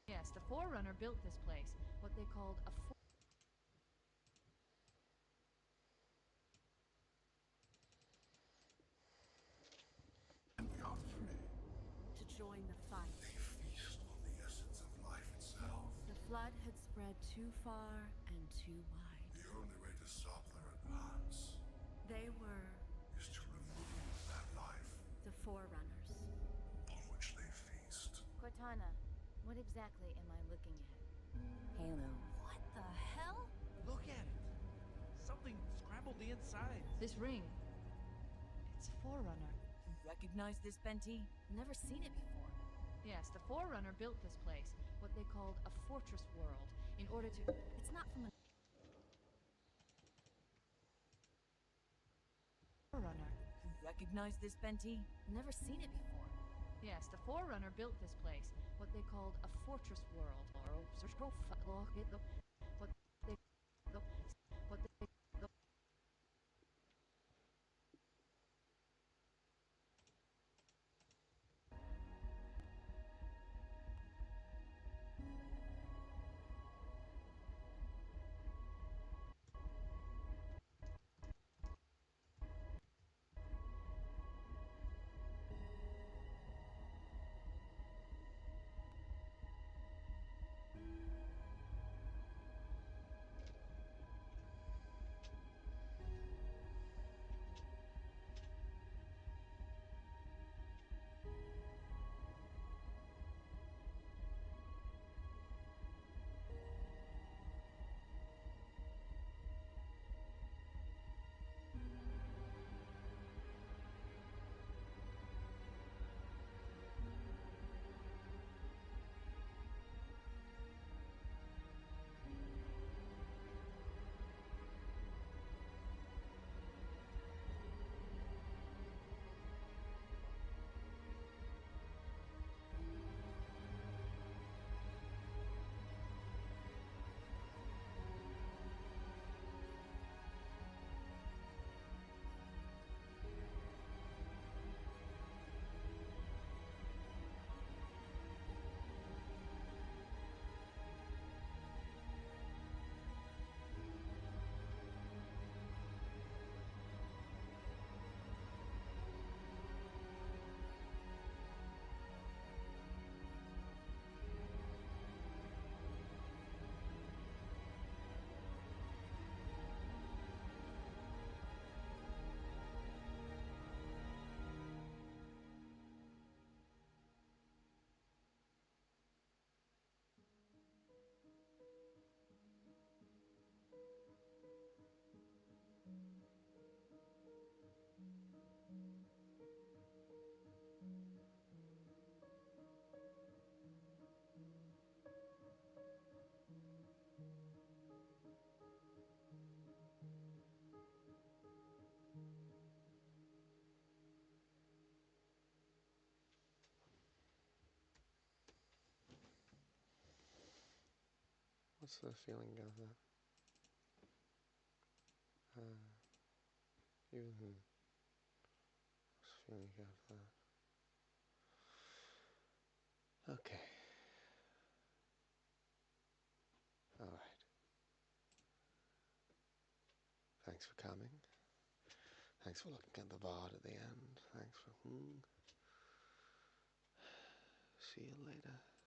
Yes, the Forerunner built this place. What they called a And we are free. To join the fight. They feast on the essence of life itself. The flood had spread too far and too wide. The only way to stop their advance They were is to remove that life the Forerunners. on which they feast. Cortana, what exactly am I looking at? Halo. What the hell? Look at it. Something scrambled the insides. This ring. It's Forerunner. Recognize this, Benti? Never seen it before. Yes, the Forerunner built this place. What they called a fortress world. In order to... It's not from a... Forerunner. Recognize this, Benti? Never seen it before. Yes, the Forerunner built this place. What they called a fortress world. Or what they... What they... What's the feeling of that? What's the feeling of that? Okay. Alright. Thanks for coming. Thanks for looking at the VOD at the end. Thanks for... See you later.